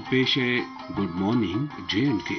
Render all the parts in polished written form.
अब पेश है गुड मॉर्निंग J&K।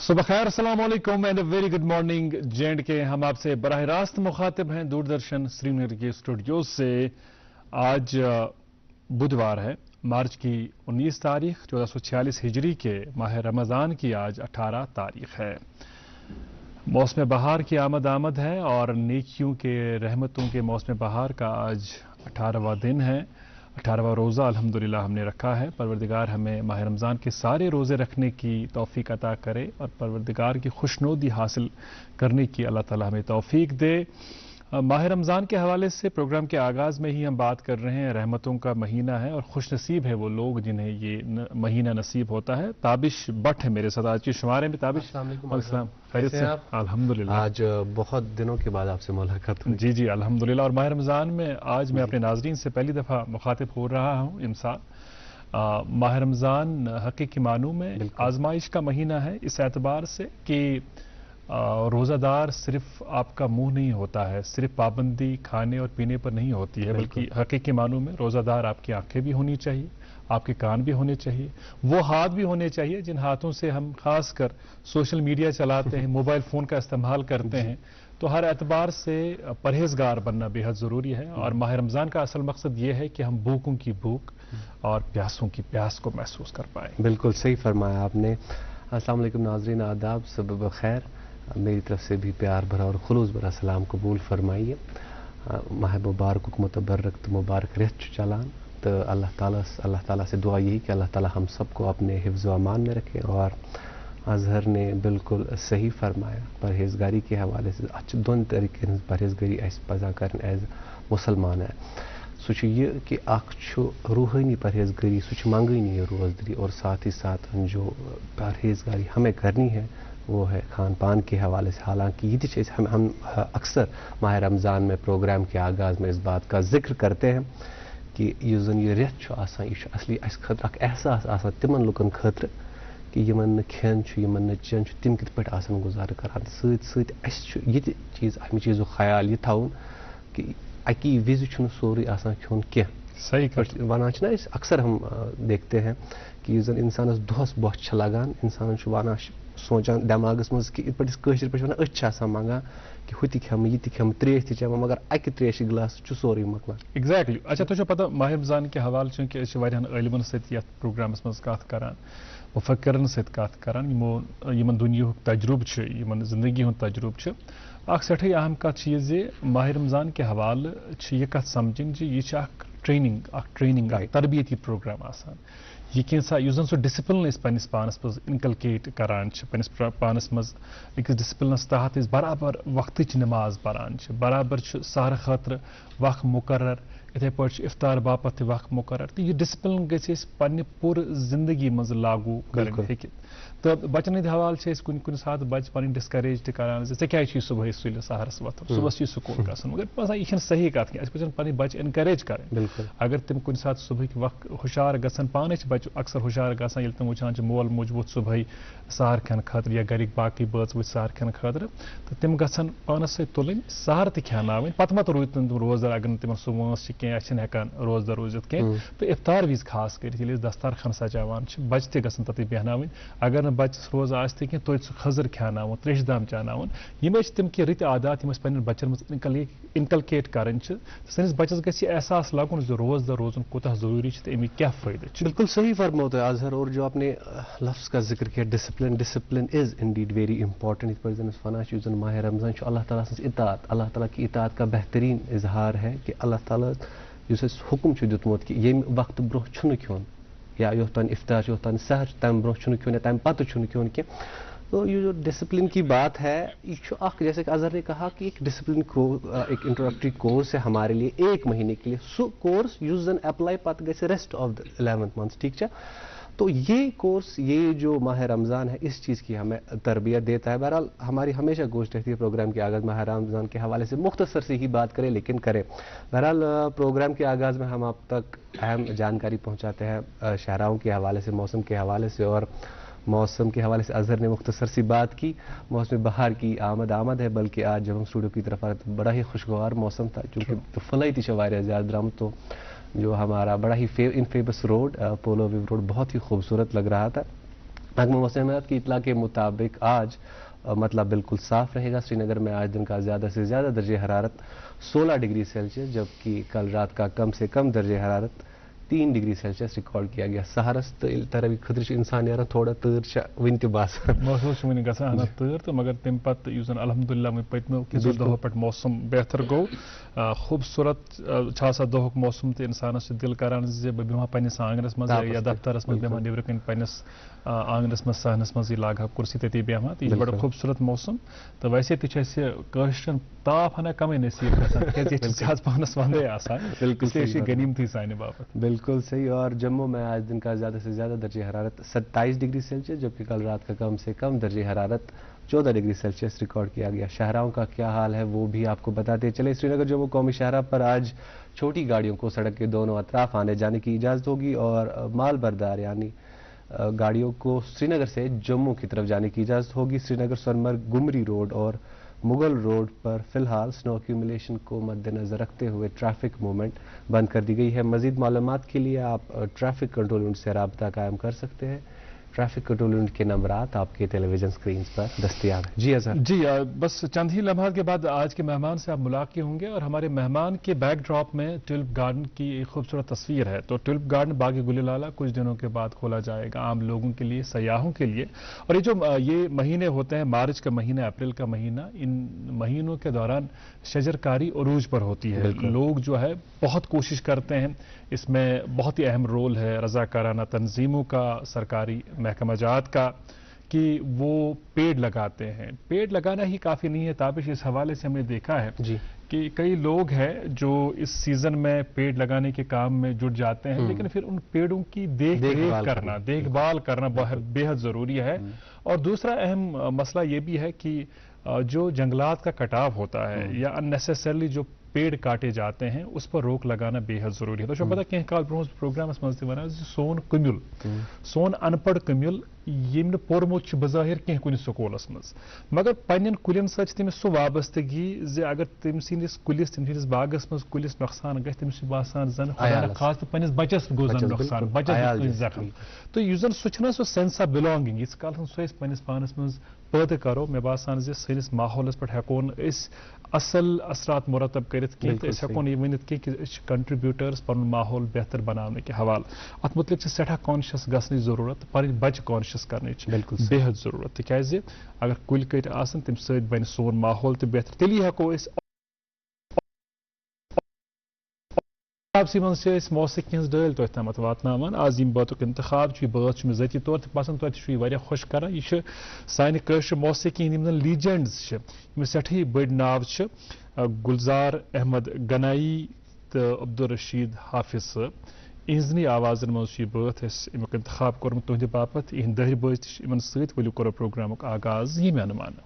सुबह खैर, अस्सलाम वालेकुम and very good morning J&K। हम आपसे बराह रास्त मुखातिब हैं दूरदर्शन श्रीनगर के स्टूडियो से। आज बुधवार है, मार्च की 19 तारीख 1446 हिजरी के माह रमज़ान की आज 18 तारीख है। मौसम बहार की आमद है और नेकियों के रहमतों के मौसम बहार का आज 18वां दिन है, 18वां रोज़ा अल्हम्दुलिल्लाह हमने रखा है। परवरदिगार हमें माह रमज़ान के सारे रोज़े रखने की तौफीक अता करे और परवरदिगार की खुशनुदी हासिल करने की अल्लाह ताला हमें तौफीक दे। माह रमज़ान के हवाले से प्रोग्राम के आगाज़ में ही हम बात कर रहे हैं। रहमतों का महीना है और खुश नसीब है वो लोग जिन्हें ये महीना नसीब होता है। ताबिश भट्ट है मेरे साथ आज के शुमारे में। ताबिश, अस्सलाम, खैरियत से? अल्हम्दुलिल्लाह, आज बहुत दिनों के बाद आपसे मुलाकात हुई। जी अल्हम्दुलिल्लाह। और माह रमज़ान में आज मैं अपने नाज़रीन से पहली दफ़ा मुखातिब हो रहा हूँ इमसाल। माह रमज़ान हकीकी मानों में आजमाइश का महीना है इस एतबार से कि रोज़ादार सिर्फ आपका मुंह नहीं होता है, सिर्फ पाबंदी खाने और पीने पर नहीं होती है, बल्कि हकीकी मानों में रोज़ादार आपकी आंखें भी होनी चाहिए, आपके कान भी होने चाहिए, वो हाथ भी होने चाहिए जिन हाथों से हम खासकर सोशल मीडिया चलाते हैं, मोबाइल फ़ोन का इस्तेमाल करते हैं। तो हर एतबार से परहेजगार बनना बेहद ज़रूरी है। और माह रमज़ान का असल मकसद ये है कि हम भूखों की भूख और प्यासों की प्यास को महसूस कर पाएँ। बिल्कुल सही फरमाया आपने। अस्सलाम वालेकुम नाज़रीन, आदाब, सब बखैर। मेरी तरफ से भी प्यार भरा और खुलूस भरा सलाम कबूल फरमाइए। माह मुबारक मुतबर्रक मुबारक रेत चलान। तो अल्लाह ताला से दुआ यही कि अल्लाह ताला हम सबको अपने हिफ्ज़ व अमान में रखे। और अज़हर ने बिल्कुल सही फरमाया परहेजगारी के हवाले से अच्छे दोन तरीके परहेजगारी पजा कर एज मुसलमान है। सह यह कि रूहानी परहेजगारी सह मंगनी रोजदरी और साथ ही साथ जो परहेजगारी हमें करनी है वो है खान पान के हवाले से। हालांकि ये हम अक्सर माह रमज़ान में प्रोग्राम के आगाज़ में इस बात का जिक्र करते हैं कि यह रेत यह असली खतर एहसास तिमन लुकन खतर कि यमन खेन यमन चेन तिम कित पे गुजार करान ये चीज़ अमि चीज़ ख्याल यह थवन कि अकी विज सोरे खेन कह। सही वनान अक्सर हम देखते हैं कि जन इंसानस दोहस बह लगान इंसान वन सोचान दिमागस मज कि पे वन मंगान कि हु खेम यह खेम त्रेश चेम मगर अकि त्रेश गिलास सोरे मकलान। एग्जैक्टली। अच्छा, तो पता माह रमज़ान के हवाले चूंकि इलमन सत प्रोग्रामस मज कत करान, मुफक्किरन सत कत करान, यमन दुनियाहुक तजुर्बे यमन जिंदगी हुंद तजुर्बे सठे अहम कत माह रमज़ान के हवाले यह कत समझन यह ट्रेनिंग तरबियती प्रोग्राम आसान। यह कैसा जन सो डिसिप्लिन पन्निस पानस मज इनकलकेट करान पन्निस पानस मज अकिस डिसिप्लिनस तहत बराबर वक्त नमाज परान, बराबर सहर खतर वक्त मुकर्रर اتھے پٲٹھۍ چھُ افطار باپتھ تہِ وقت مقرر تہٕ یہِ ڈسپلن گژھِ أسۍ پننہِ پوٗرٕ زندگی منٛز لاگوٗ کَرٕنۍ ہیٚکِتھ تہٕ بچن ہٕنٛدِ حوالہٕ چھِ أسۍ کُنہِ ساتہٕ بچہِ پنٕنۍ ڈسکریج تہِ کران زِ ژےٚ کیازِ چھُے صبحٲے سُلہِ سہرس وۄتھُن صبحس چھُے سکوٗل گژھُن مگر باسان یہِ چھنہٕ صحیح کتھ کینٛہہ اَسہِ پزن پنٕنۍ بچہِ انکریج کرٕنۍ اگر تِم کُنہِ ساتہٕ صبحٕکۍ وقت ہُشار گژھن پانے چھِ بچہِ اکثر ہُشار گژھان ییٚلہِ تِم وٕچھان چھِ مول موج ووٚتھ صبحٲے سہر کھٮ۪نہٕ خٲطرٕ یا گرِکۍ باقٕے بٲژ ؤتھۍ سہر کھٮ۪نہٕ خٲطرٕ تہٕ تِم گژھن پانس سۭتۍ تُلٕنۍ سہر تہِ کھٮ۪ناوٕنۍ پتہٕ مہ روٗدۍ تِم روزدار اگر نہٕ تِمن سُہ وٲنٛس چھِ کینٛہہ اَسہِ چھِنہٕ ہٮ۪کان روزدار روٗزِتھ کینٛہہ تہٕ افطار وِزِ خاص کٔرِتھ ییٚلہِ أسۍ دسترخان سجاوان چھِ بچہِ تہِ گژھن تتہِ بیٚہناوٕنۍ اگر نہٕ بچس روزٕ آسہِ تہِ کینٛہہ توتہِ سُہ خٔزٕر کھٮ۪ناوُن تریشہِ دام چاناوُن یِمے چھِ تِم کینٛہہ رٕتۍ عادات یِم أسۍ پننٮ۪ن بچن منٛز انکلکیٹ کرٕنۍ چھِ سٲنِس بچس گژھِ یہِ احساس لگُن زِ روزدار روزُن کوٗتاہ ضروٗری چھُ تہٕ امیِکۍ کیٛاہ فٲیدٕ چھِ بالکل صحیح فرماتے ہیں اظہر اور جو آپ نے لفظ کا ذکر کیا discipline is indeed very important یِتھ پٲٹھۍ زن أسۍ وَنان چھِ یُس زن ماہ رمضان چھُ اللہ تعالیٰ سٕنٛز اطاعت اللہ تعالیٰ کی اطاعت کا بہتریٖن اظہار ہے کہ اللہ تعالیٰ یُس اَسہِ حُکم چھُ دیُتمُت کہ ییٚمہِ وقتہٕ برونٛہہ چھُنہٕ کھیوٚن یا یوٚتام افطار چھُ یوٚتام سحر چھُ تمہِ برونٛہہ چھُنہٕ کھیوٚن یا تمہِ پتہٕ چھُنہٕ کھیوٚن کینٛہہ تو یہ جو ڈسپلن کی بات ہے یہ چھُ اکھ جیسے کہ اظہر نے کہا کہ ایک ڈسپلن ایک انٹروڈکٹری کورس ہے ہمارے لیے 1 مہینے کے لیے سو کورس یُس زن اپلائی پتہٕ گژھِ rest of the 11th month ٹھیک چھا تو یہ کورس یہ جو ماہ رمضان ہے اس چیز کی ہمیں تربیت دیتا ہے بہرحال ہماری ہمیشہ کوشش رہتی ہے پروگرام کے آغاز ماہ رمضان کے حوالے سے مختصر سے ہی بات کریں لیکن کریں بہرحال پروگرام کے آغاز میں ہم آپ تک اہم جانکاری پہنچاتے ہیں شہراؤں کے حوالے سے موسم کے حوالے سے اور موسم کے حوالے سے اظہر نے مختصر سی بات کی موسم بہار کی آمد ہے بلکہ آج جب ہم اسٹوڈیو کی طرف آ رہے تو بڑا ہی خوشگوار موسم تھا چونکہ فلائی تھی واریاہ زیادہ درامت تو جو ہمارا بڑا ہی famous road polo view road بہت ہی خوبصورت لگ رہا تھا محکمہ موسمیات کی اطلاع کے مطابق آج مطلب بالکل صاف رہے گا سری نگر میں آج دن کا زیادہ سے زیادہ درجہ حرارت 16 ڈگری سیلسیس جبکہ کل رات کا کم سے کم درجہ حرارت 3 ڈگری سیلسیس ریکارڈ کیا گیا سہرس تو تربی خطر انسان نیران تھوڑا تۭر ون تہ باسان موسم ون گژھان ہنا تۭر تو مگر تمہ پتہٕ یُس زن الحمدللہ وۄنۍ پٔتمیو کینٛژو دۄہو پٮ۪ٹھ موسم بہتر گوٚو خوٗبصوٗرت چھُ آسان دۄہُک موسم تہٕ اِنسانس چھُ دِل کران زِ بہٕ بیٚہمہٕ ہا پننِس آنگنس منٛز یا دفترس منٛز بیٚہمہٕ ہا نیٚبرٕ کَنۍ پننِس آنگنس منٛز سہنس منٛزٕے لاگہٕ ہا کُرسی تٔتی بیٚہمہٕ ہا تہٕ یہِ چھُ بڑٕ خوٗبصوٗرت موسم تہٕ ویسے تہِ چھُ اَسہِ کٲشرٮ۪ن تاپھ ہنا کمٕے نصیٖب گژھان تِکیٛازِ ییٚتہِ چھُ زیادٕ پہنس ونٛدے آسان اسلیے چھُ یہِ غنیٖمتٕے سانہِ باپتھ بالکل صحیح اور جموں میں آج دن کا زیادہ سے زیادہ درجہ حرارت 27 ڈگری سیلسیس جبکہ کل رات کا کم سے کم درجہ حرارت 14 ڈگری سیلسیس ریکارڈ کیا گیا شاہراہوں کا کیا حال ہے وہ بھی آپ کو بتاتے چلے سری نگر جموں قومی شاہراہ پر آج چھوٹی گاڑیوں کو سڑک کے دونوں اطراف آنے جانے کی اجازت ہوگی اور مال بردار یعنی گاڑیوں کو سری نگر سے جموں کی طرف جانے کی اجازت ہوگی سری نگر سونمرگ گمری روڈ اور مغل روڈ پر فی الحال سنو ایکیومولیشن کو مد نظر رکھتے ہوئے ٹریفک موومنٹ بند کر دی گئی ہے مزید معلومات کے لیے آپ ٹریفک کنٹرول یونٹ سے رابطہ قائم کر سکتے ہیں ٹریفک کنٹرول یونٹ کے نمبرات آپ کے ٹیلی ویژن اسکرینز پر دستیاب ہیں جی اظہر جی بس چند ہی لمحات کے بعد آج کے مہمان سے آپ ملاقات ہوں گے اور ہمارے مہمان کے بیک ڈراپ میں ٹیولپ گارڈن کی ایک خوبصورت تصویر ہے تو ٹیولپ گارڈن باغ گل لالہ کچھ دنوں کے بعد کھولا جائے گا عام لوگوں کے لیے سیاحوں کے لیے اور یہ مہینے ہوتے ہیں مارچ کا مہینہ اپریل کا مہینہ ان مہینوں کے دوران شجر کاری عروج پر ہوتی ہے لوگ جو ہے بہت کوشش کرتے ہیں اس میں بہت ہی اہم رول ہے رضاکارانہ تنظیموں کا سرکاری محکمہ جات کا کہ وہ پیڑ لگاتے ہیں پیڑ لگانا ہی کافی نہیں ہے تابش اس حوالے سے ہم نے دیکھا ہے کہ کئی لوگ ہیں جو اس سیزن میں پیڑ لگانے کے کام میں جٹ جاتے ہیں لیکن پھر ان پیڑوں کی دیکھ بھال کرنا بے حد ضروری ہے اور دوسرا اہم مسئلہ یہ بھی ہے کہ جو جنگلات کا کٹاؤ ہوتا ہے یا ان نیسیسرلی جو پیڑ کاٹے جاتے ہیں اس پر روک لگانا بے حد ضروری ہے تو پتہ کہیں کال برونٛہہ پروگرامس منٛز تہِ ونان سون کُمِل سون ان پڑھ کُمِل ییٚمۍ نہٕ پوٚرمُت چھُ بظٲہر کینٛہہ کُنہِ سکوٗلس منٛز مگر پننٮ۪ن کُلٮ۪ن سۭتۍ چھِ تٔمِس سُہ وابستگی زِ اگر تٔمۍ سٕنٛدِس کُلِس تٔمۍ سٕنٛدِس باغس منٛز کُلِس نۄقصان گژھِ تٔمِس چھُ باسان زن خۄدا نخواستہ پننِس بچس گوٚو زن نۄقصان بچس گژھِ زخم تہٕ یُس زن سُہ چھُنہ سُہ سینس آف بِلانگِنگ ییٖتِس کالس سُہ أسۍ پننِس پانس منٛز پٲدٕ کرو مےٚ باسان زِ سٲنِس ماحولس پٮ۪ٹھ ہٮ۪کو نہٕ أسۍ اصل اثرات مرتب کٔرِتھ کینٛہہ تہٕ أسۍ ہٮ۪کو نہٕ یہِ ؤنِتھ کینٛہہ کہِ أسۍ چھِ کنٹربیوٗٹٲرٕس پنُن ماحول بہتر بناونہٕ کہِ حوالہٕ اتھ متعلق چھِ سٮ۪ٹھاہ کانشیس گژھنٕچ ضروٗرت پنٕنۍ بچہِ کانشیس کرنٕچ بے حد ضروٗرت تِکیٛازِ اگر کُلۍ کٔٹۍ آسن تمہِ سۭتۍ بنہِ سون ماحول تہِ بہتر تیٚلی ہٮ۪کو أسۍ آبسی منٛز چھِ أسۍ موسیقی ہٕنٛز ڈٲلۍ تۄہہِ تامتھ واتناوان آز ییٚمہِ بٲتُک انتخاب چھُ یہِ بٲتھ چھُ مےٚ ذٲتی طور تہِ پسنٛد توتہِ چھُ یہِ واریاہ خۄش کران یہِ چھُ سانہِ کٲشرِ موسیقی ہٕنٛدۍ یِم زن لیجنڈز چھِ یِم سٮ۪ٹھٕے بٔڑۍ ناو چھِ گُلزار احمد گنایی عبدالرشید حافظ صاحب اہزنی آوازن مز بات امیک انتخاب کورمت تہند باپت اہند دہر بٲژ تہ ان ست ولو کرو پروگرامک آغاز یہ مان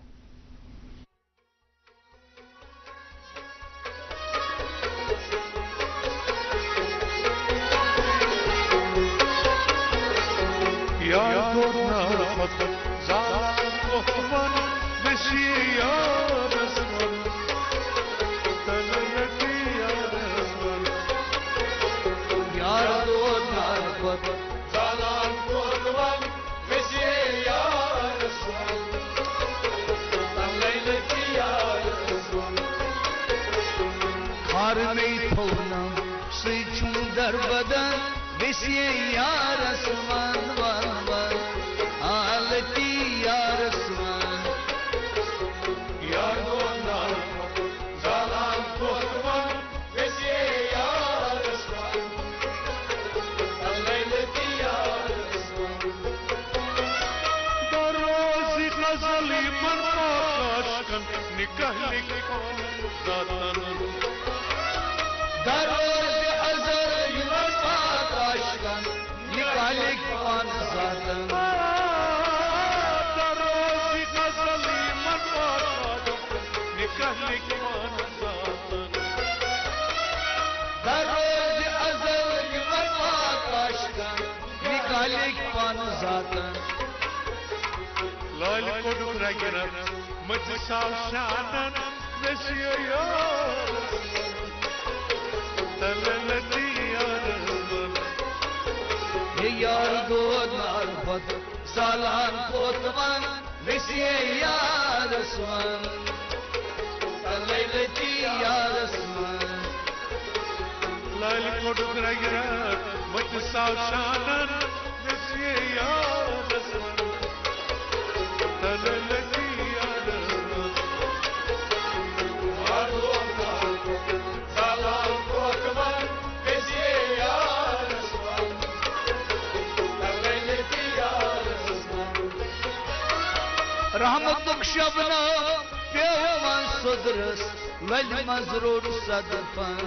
رحمتک شبنم پیوان صدرس ول مزرور صدفن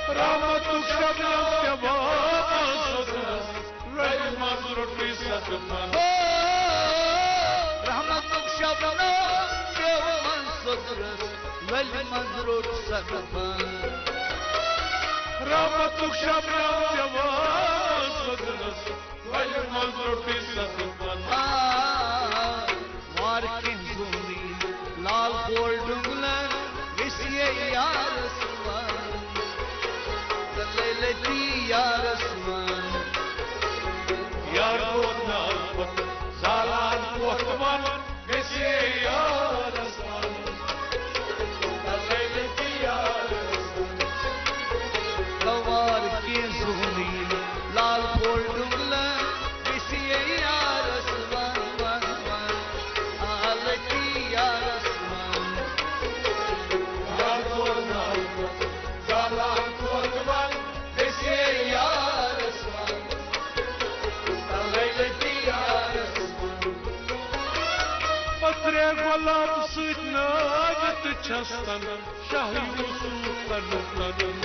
رحمتک شبنم پیوان صدرس ول مزرور صدفن رحمتک شبنم پیوان صدرس ول مزرور صدفن رحمتک شبنم پیوان صدرس ول مزرور صدفن لال پول ڈنگلن وسیے یا رسمان لیلتی یا رسمان یار بودنا زالان پوکمان وسیے یا رسمان لیلتی یا رسمان دوار کی زونی لال پول ڈنگلن وسیے یا رسمان غلام سۭتۍ نٲوِتھ چھستن شاہ یوسف تنن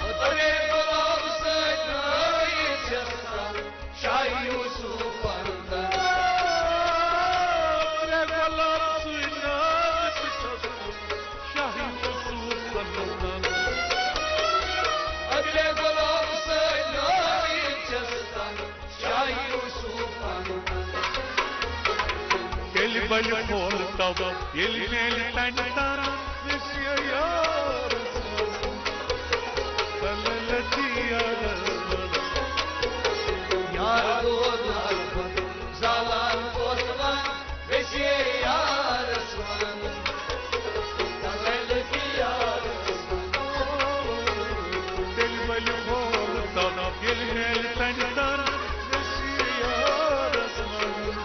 پترے غلام سۭتۍ نٲوِتھ چھستن شاہ یوسف تنن پترے غلام سۭتۍ نٲوِتھ چھستن شاہ یوسف تنن پترے غلام سۭتۍ نٲوِتھ چھستن شاہ یوسف تنن بل کھول تب یل میل تن تارا وسیے یا رسول صلی یا رسول یار دود زالان کوتوان وسیے یا رسول صلی یا رسول دل بل کھول تب یل میل تن تارا وسیے یا رسول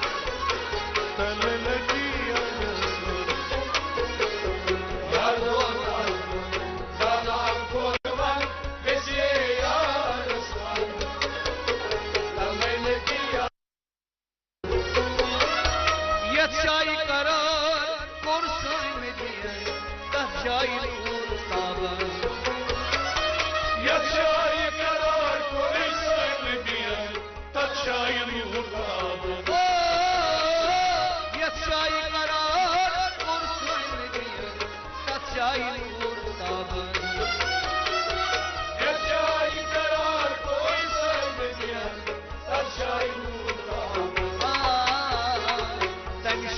جائی قرار قرص میں دیا تہ جائی پور تابن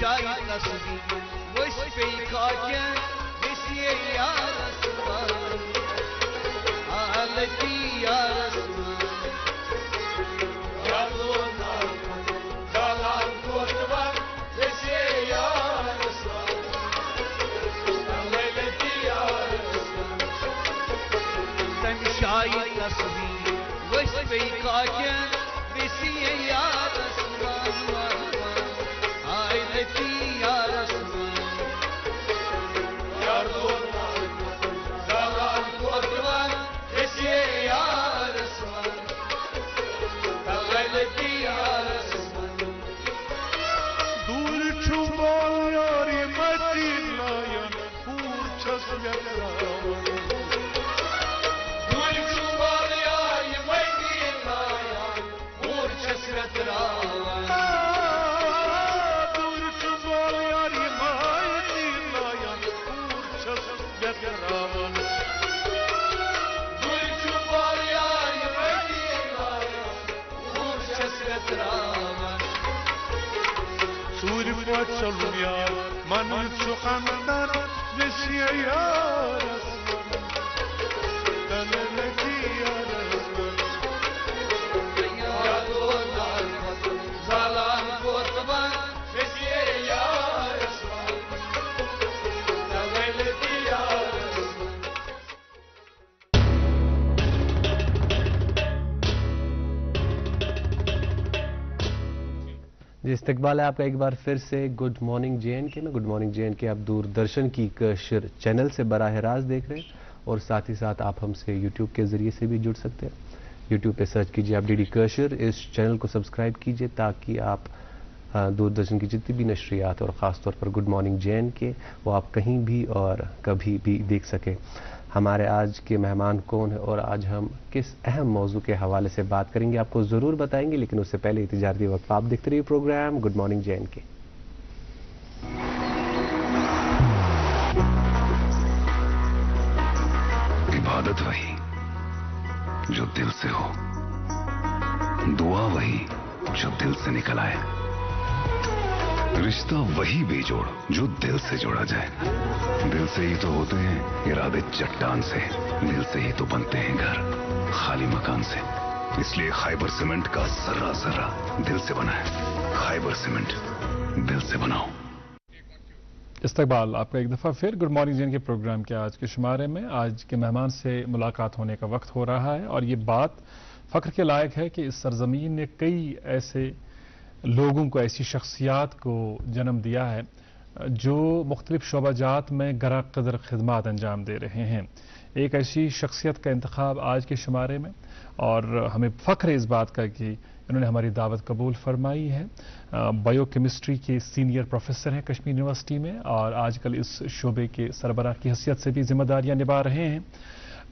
تمشاي تصبي وشفي خاكن بسي يا رسول عالتي يا رسول يا دونا زالان كوتبان بسي يا رسول عالتي يا رسول تمشاي تصبي وشفي خاكن بسي يا رسول عائلتي يا رسول يا دونا زالان كوتبان بسي يا رسول عائلتي يا رسول دور چوبال یاری مدینہ ین پور چھس یتراون دول چوبال یاری مدینہ ین پور چھس یتراون دور چوبال یاری مدینہ ین پور چھس یتراون دول چوبال یاری مدینہ ین پور چھس یتراون سوری پچلون یار من چو خندر بسی یا رسول دللتی یا رسول يا دونا زالان كوتبان بسي يا رسول عائلتي يا رسول جی استقبال ہے آپ کا ایک بار پھر سے گڈ مارننگ جے این کے میں گڈ مارننگ جے این کے آپ دوردرشن کی کشر چینل سے براہ راست دیکھ رہے ہیں اور ساتھ ہی ساتھ آپ ہم سے یوٹیوب کے ذریعے سے بھی جڑ سکتے ہیں یوٹیوب پہ سرچ کیجیے آپ ڈی ڈی کشر اس چینل کو سبسکرائب کیجیے تاکہ آپ دوردرشن کی جتنی بھی نشریات اور خاص طور پر گڈ مارننگ جے این کے وہ آپ کہیں بھی اور کبھی بھی دیکھ سکیں ہمارے آج کے مہمان کون ہیں اور آج ہم کس اہم موضوع کے حوالے سے بات کریں گے آپ کو ضرور بتائیں گے لیکن اس سے پہلے تجارتی وقت آپ دیکھتے رہیے programme good morning J N کے عبادت وہی جو دل سے ہو دعا وہی جو دل سے نکل آئے رشتہ وہی بے جوڑ جو دل سے جوڑا جائے دل سے ہی تو ہوتے ہیں ارادے چٹان سے دل سے ہی تو بنتے ہیں گھر خالی مکان سے اس لیے خیبر سیمنٹ کا ذرہ ذرہ دل سے بنا ہے خیبر سیمنٹ دل سے بناؤ استقبال آپ کا ایک دفعہ پھر گڈ مارننگ جین کے پروگرام کے آج کے شمارے میں آج کے مہمان سے ملاقات ہونے کا وقت ہو رہا ہے اور یہ بات فخر کے لائق ہے کہ اس سرزمین نے کئی ایسے لوگوں کو ایسی شخصیات کو جنم دیا ہے جو مختلف شعبہ جات میں گرا قدر خدمات انجام دے رہے ہیں ایک ایسی شخصیت کا انتخاب آج کے شمارے میں اور ہمیں فخر ہے اس بات کا کہ انہوں نے ہماری دعوت قبول فرمائی ہے بایو کیمسٹری کے سینئر پروفیسر ہیں کشمیر یونیورسٹی میں اور آج کل اس شعبے کے سربراہ کی حیثیت سے بھی ذمہ داریاں نبھا رہے ہیں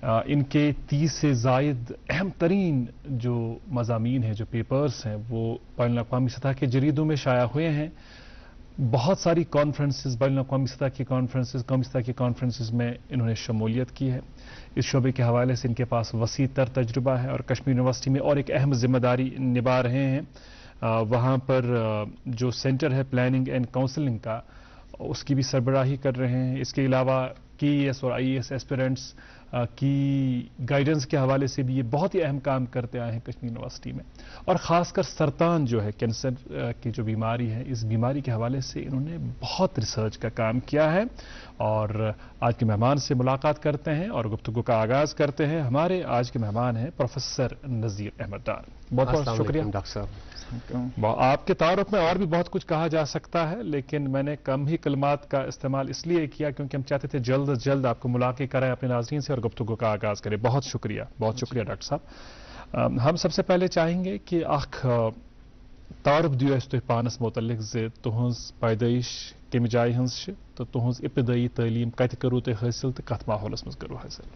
ان کے 30 سے زائد اہم ترین جو مضامین ہیں جو پیپرز ہیں وہ بین الاقوامی سطح کے جریدوں میں شائع ہوئے ہیں بہت ساری کانفرنسز بین الاقوامی سطح کی کانفرنسز قومی سطح کی کانفرنسز میں انہوں نے شمولیت کی ہے اس شعبے کے حوالے سے ان کے پاس وسیع تر تجربہ ہے اور کشمیر یونیورسٹی میں اور ایک اہم ذمہ داری نبھا رہے ہیں وہاں پر جو سینٹر ہے پلاننگ اینڈ کاؤنسلنگ کا اس کی بھی سربراہی کر رہے ہیں اس کے علاوہ کی ایس اور آئی ایس ایسپیرنٹس کی گائیڈنس کے حوالے سے بھی یہ بہت ہی اہم کام کرتے آئے ہیں کشمیر یونیورسٹی میں اور خاص کر سرطان جو ہے کینسر کی جو بیماری ہے اس بیماری کے حوالے سے انہوں نے بہت ریسرچ کا کام کیا ہے اور آج کے مہمان سے ملاقات کرتے ہیں اور گفتگو کا آغاز کرتے ہیں ہمارے آج کے مہمان ہیں پروفیسر نذیر احمد ڈار بہت بہت شکریہ ڈاکٹر صاحب آپ کے تعارف میں اور بھی بہت کچھ کہا جا سکتا ہے لیکن میں نے کم ہی کلمات کا استعمال اس لیے کیا کیونکہ ہم چاہتے تھے جلد از جلد آپ کو ملاقات کرائیں اپنے ناظرین سے اور گفتگو کا آغاز کریں بہت شکریہ ڈاکٹر صاحب ہم سب سے پہلے چاہیں گے کہ اخ تعارف دیو اس تہ پانس متعلق زِ تہنز پیدائش کمہ جائے ہنز تو تہنز ابتدائی تعلیم کت کرو تہ حاصل تو کت ماحولس مز کرو حاصل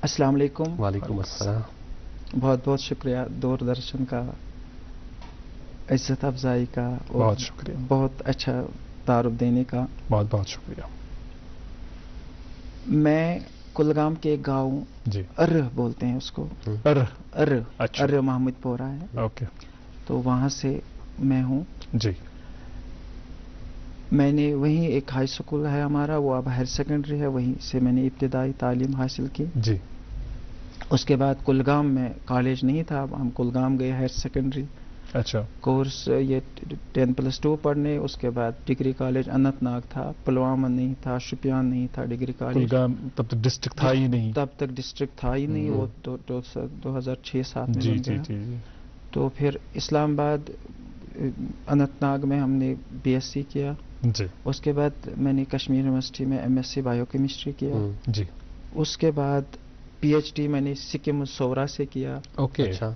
السلام علیکم وعلیکم السلام بہت بہت شکریہ دوردرشن کا عزت افزائی کا اور بہت شکریہ بہت اچھا تعارف دینے کا بہت بہت شکریہ میں کلگام کے ایک گاؤں جی بولتے ہیں اس کو اچھا محمد پورہ ہے اوکے تو وہاں سے میں ہوں. جی. میں نے وہیں ایک ہائی اسکول ہے ہمارا, وہ اب ہائر سیکنڈری ہے, وہیں سے میں نے ابتدائی تعلیم حاصل کی. جی. اس کے بعد کلگام میں کالج نہیں تھا, ہم کلگام گئے ہائر سیکنڈری اچھا. کورس یہ 10+2 پڑھنے. اس کے بعد ڈگری کالج اننت ناگ تھا, پلوامہ نہیں تھا, شپیان نہیں تھا ڈگری کالج. کلگام تب تک ڈسٹرکٹ تھا ہی نہیں. تب تک ڈسٹرکٹ تھا ہی نہیں, وہ 2006-07 میں جی بن جی گیا. جی. تو پھر اسلام آباد اننت ناگ میں ہم نے BSc کیا. جی. اس کے بعد میں نے کشمیر یونیورسٹی میں MSc بایو کیمسٹری کیا. جی. اس کے بعد PhD میں نے سکم سورا سے کیا. اوکے. اچھا.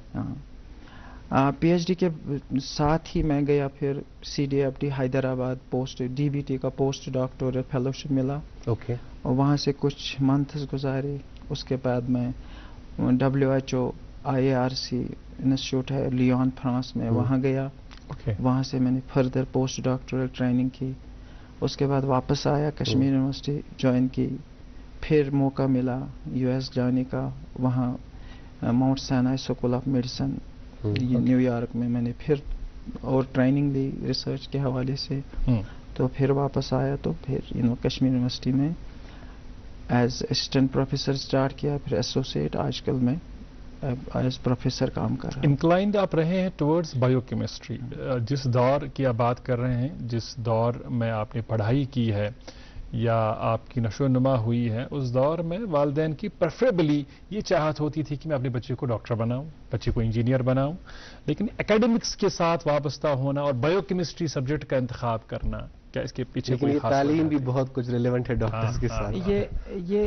PhD کے ساتھ ہی میں گیا پھر CDFD حیدرآباد, پوسٹ DBT کا پوسٹ ڈاکٹورل فیلوشپ ملا. اوکے. اور وہاں سے کچھ منتھز گزارے. اس کے بعد میں WHO IARC انسٹیٹیوٹ ہے لیون فرانس میں, وہاں گیا. اوکے. وہاں سے میں نے فردر پوسٹ ڈاکٹورل ٹریننگ کی. اس کے بعد واپس آیا, کشمیر یونیورسٹی جوائن کی. پھر موقع ملا US جانے کا, وہاں Mount Sinai school of medicine new York میں نے پھر اور ٹریننگ لی ریسرچ کے حوالے سے. تو پھر واپس آیا, تو پھر کشمیر یونیورسٹی میں ایز اسسٹنٹ پروفیسر اسٹارٹ کیا, پھر ایسوسیٹ, آج کل میں ایز پروفیسر کام کر رہا ہوں. انکلائنڈ آپ رہے ہیں ٹورڈز بایو کیمسٹری. جس دور کی آپ بات کر رہے ہیں, جس دور میں آپ نے پڑھائی کی ہے یا آپ کی نشو و نما ہوئی ہے, اس دور میں والدین کی پریفریبلی یہ چاہت ہوتی تھی کہ میں اپنے بچے کو ڈاکٹر بناؤں, بچے کو انجینئر بناؤں, لیکن اکیڈمکس کے ساتھ وابستہ ہونا اور بایو کیمسٹری سبجیکٹ کا انتخاب کرنا, کیا اس کے پیچھے کوئی خاص تعلیم وجہ بھی تھی؟ بہت کچھ ریلیونٹ ہے ڈاکٹرز کے ساتھ. یہ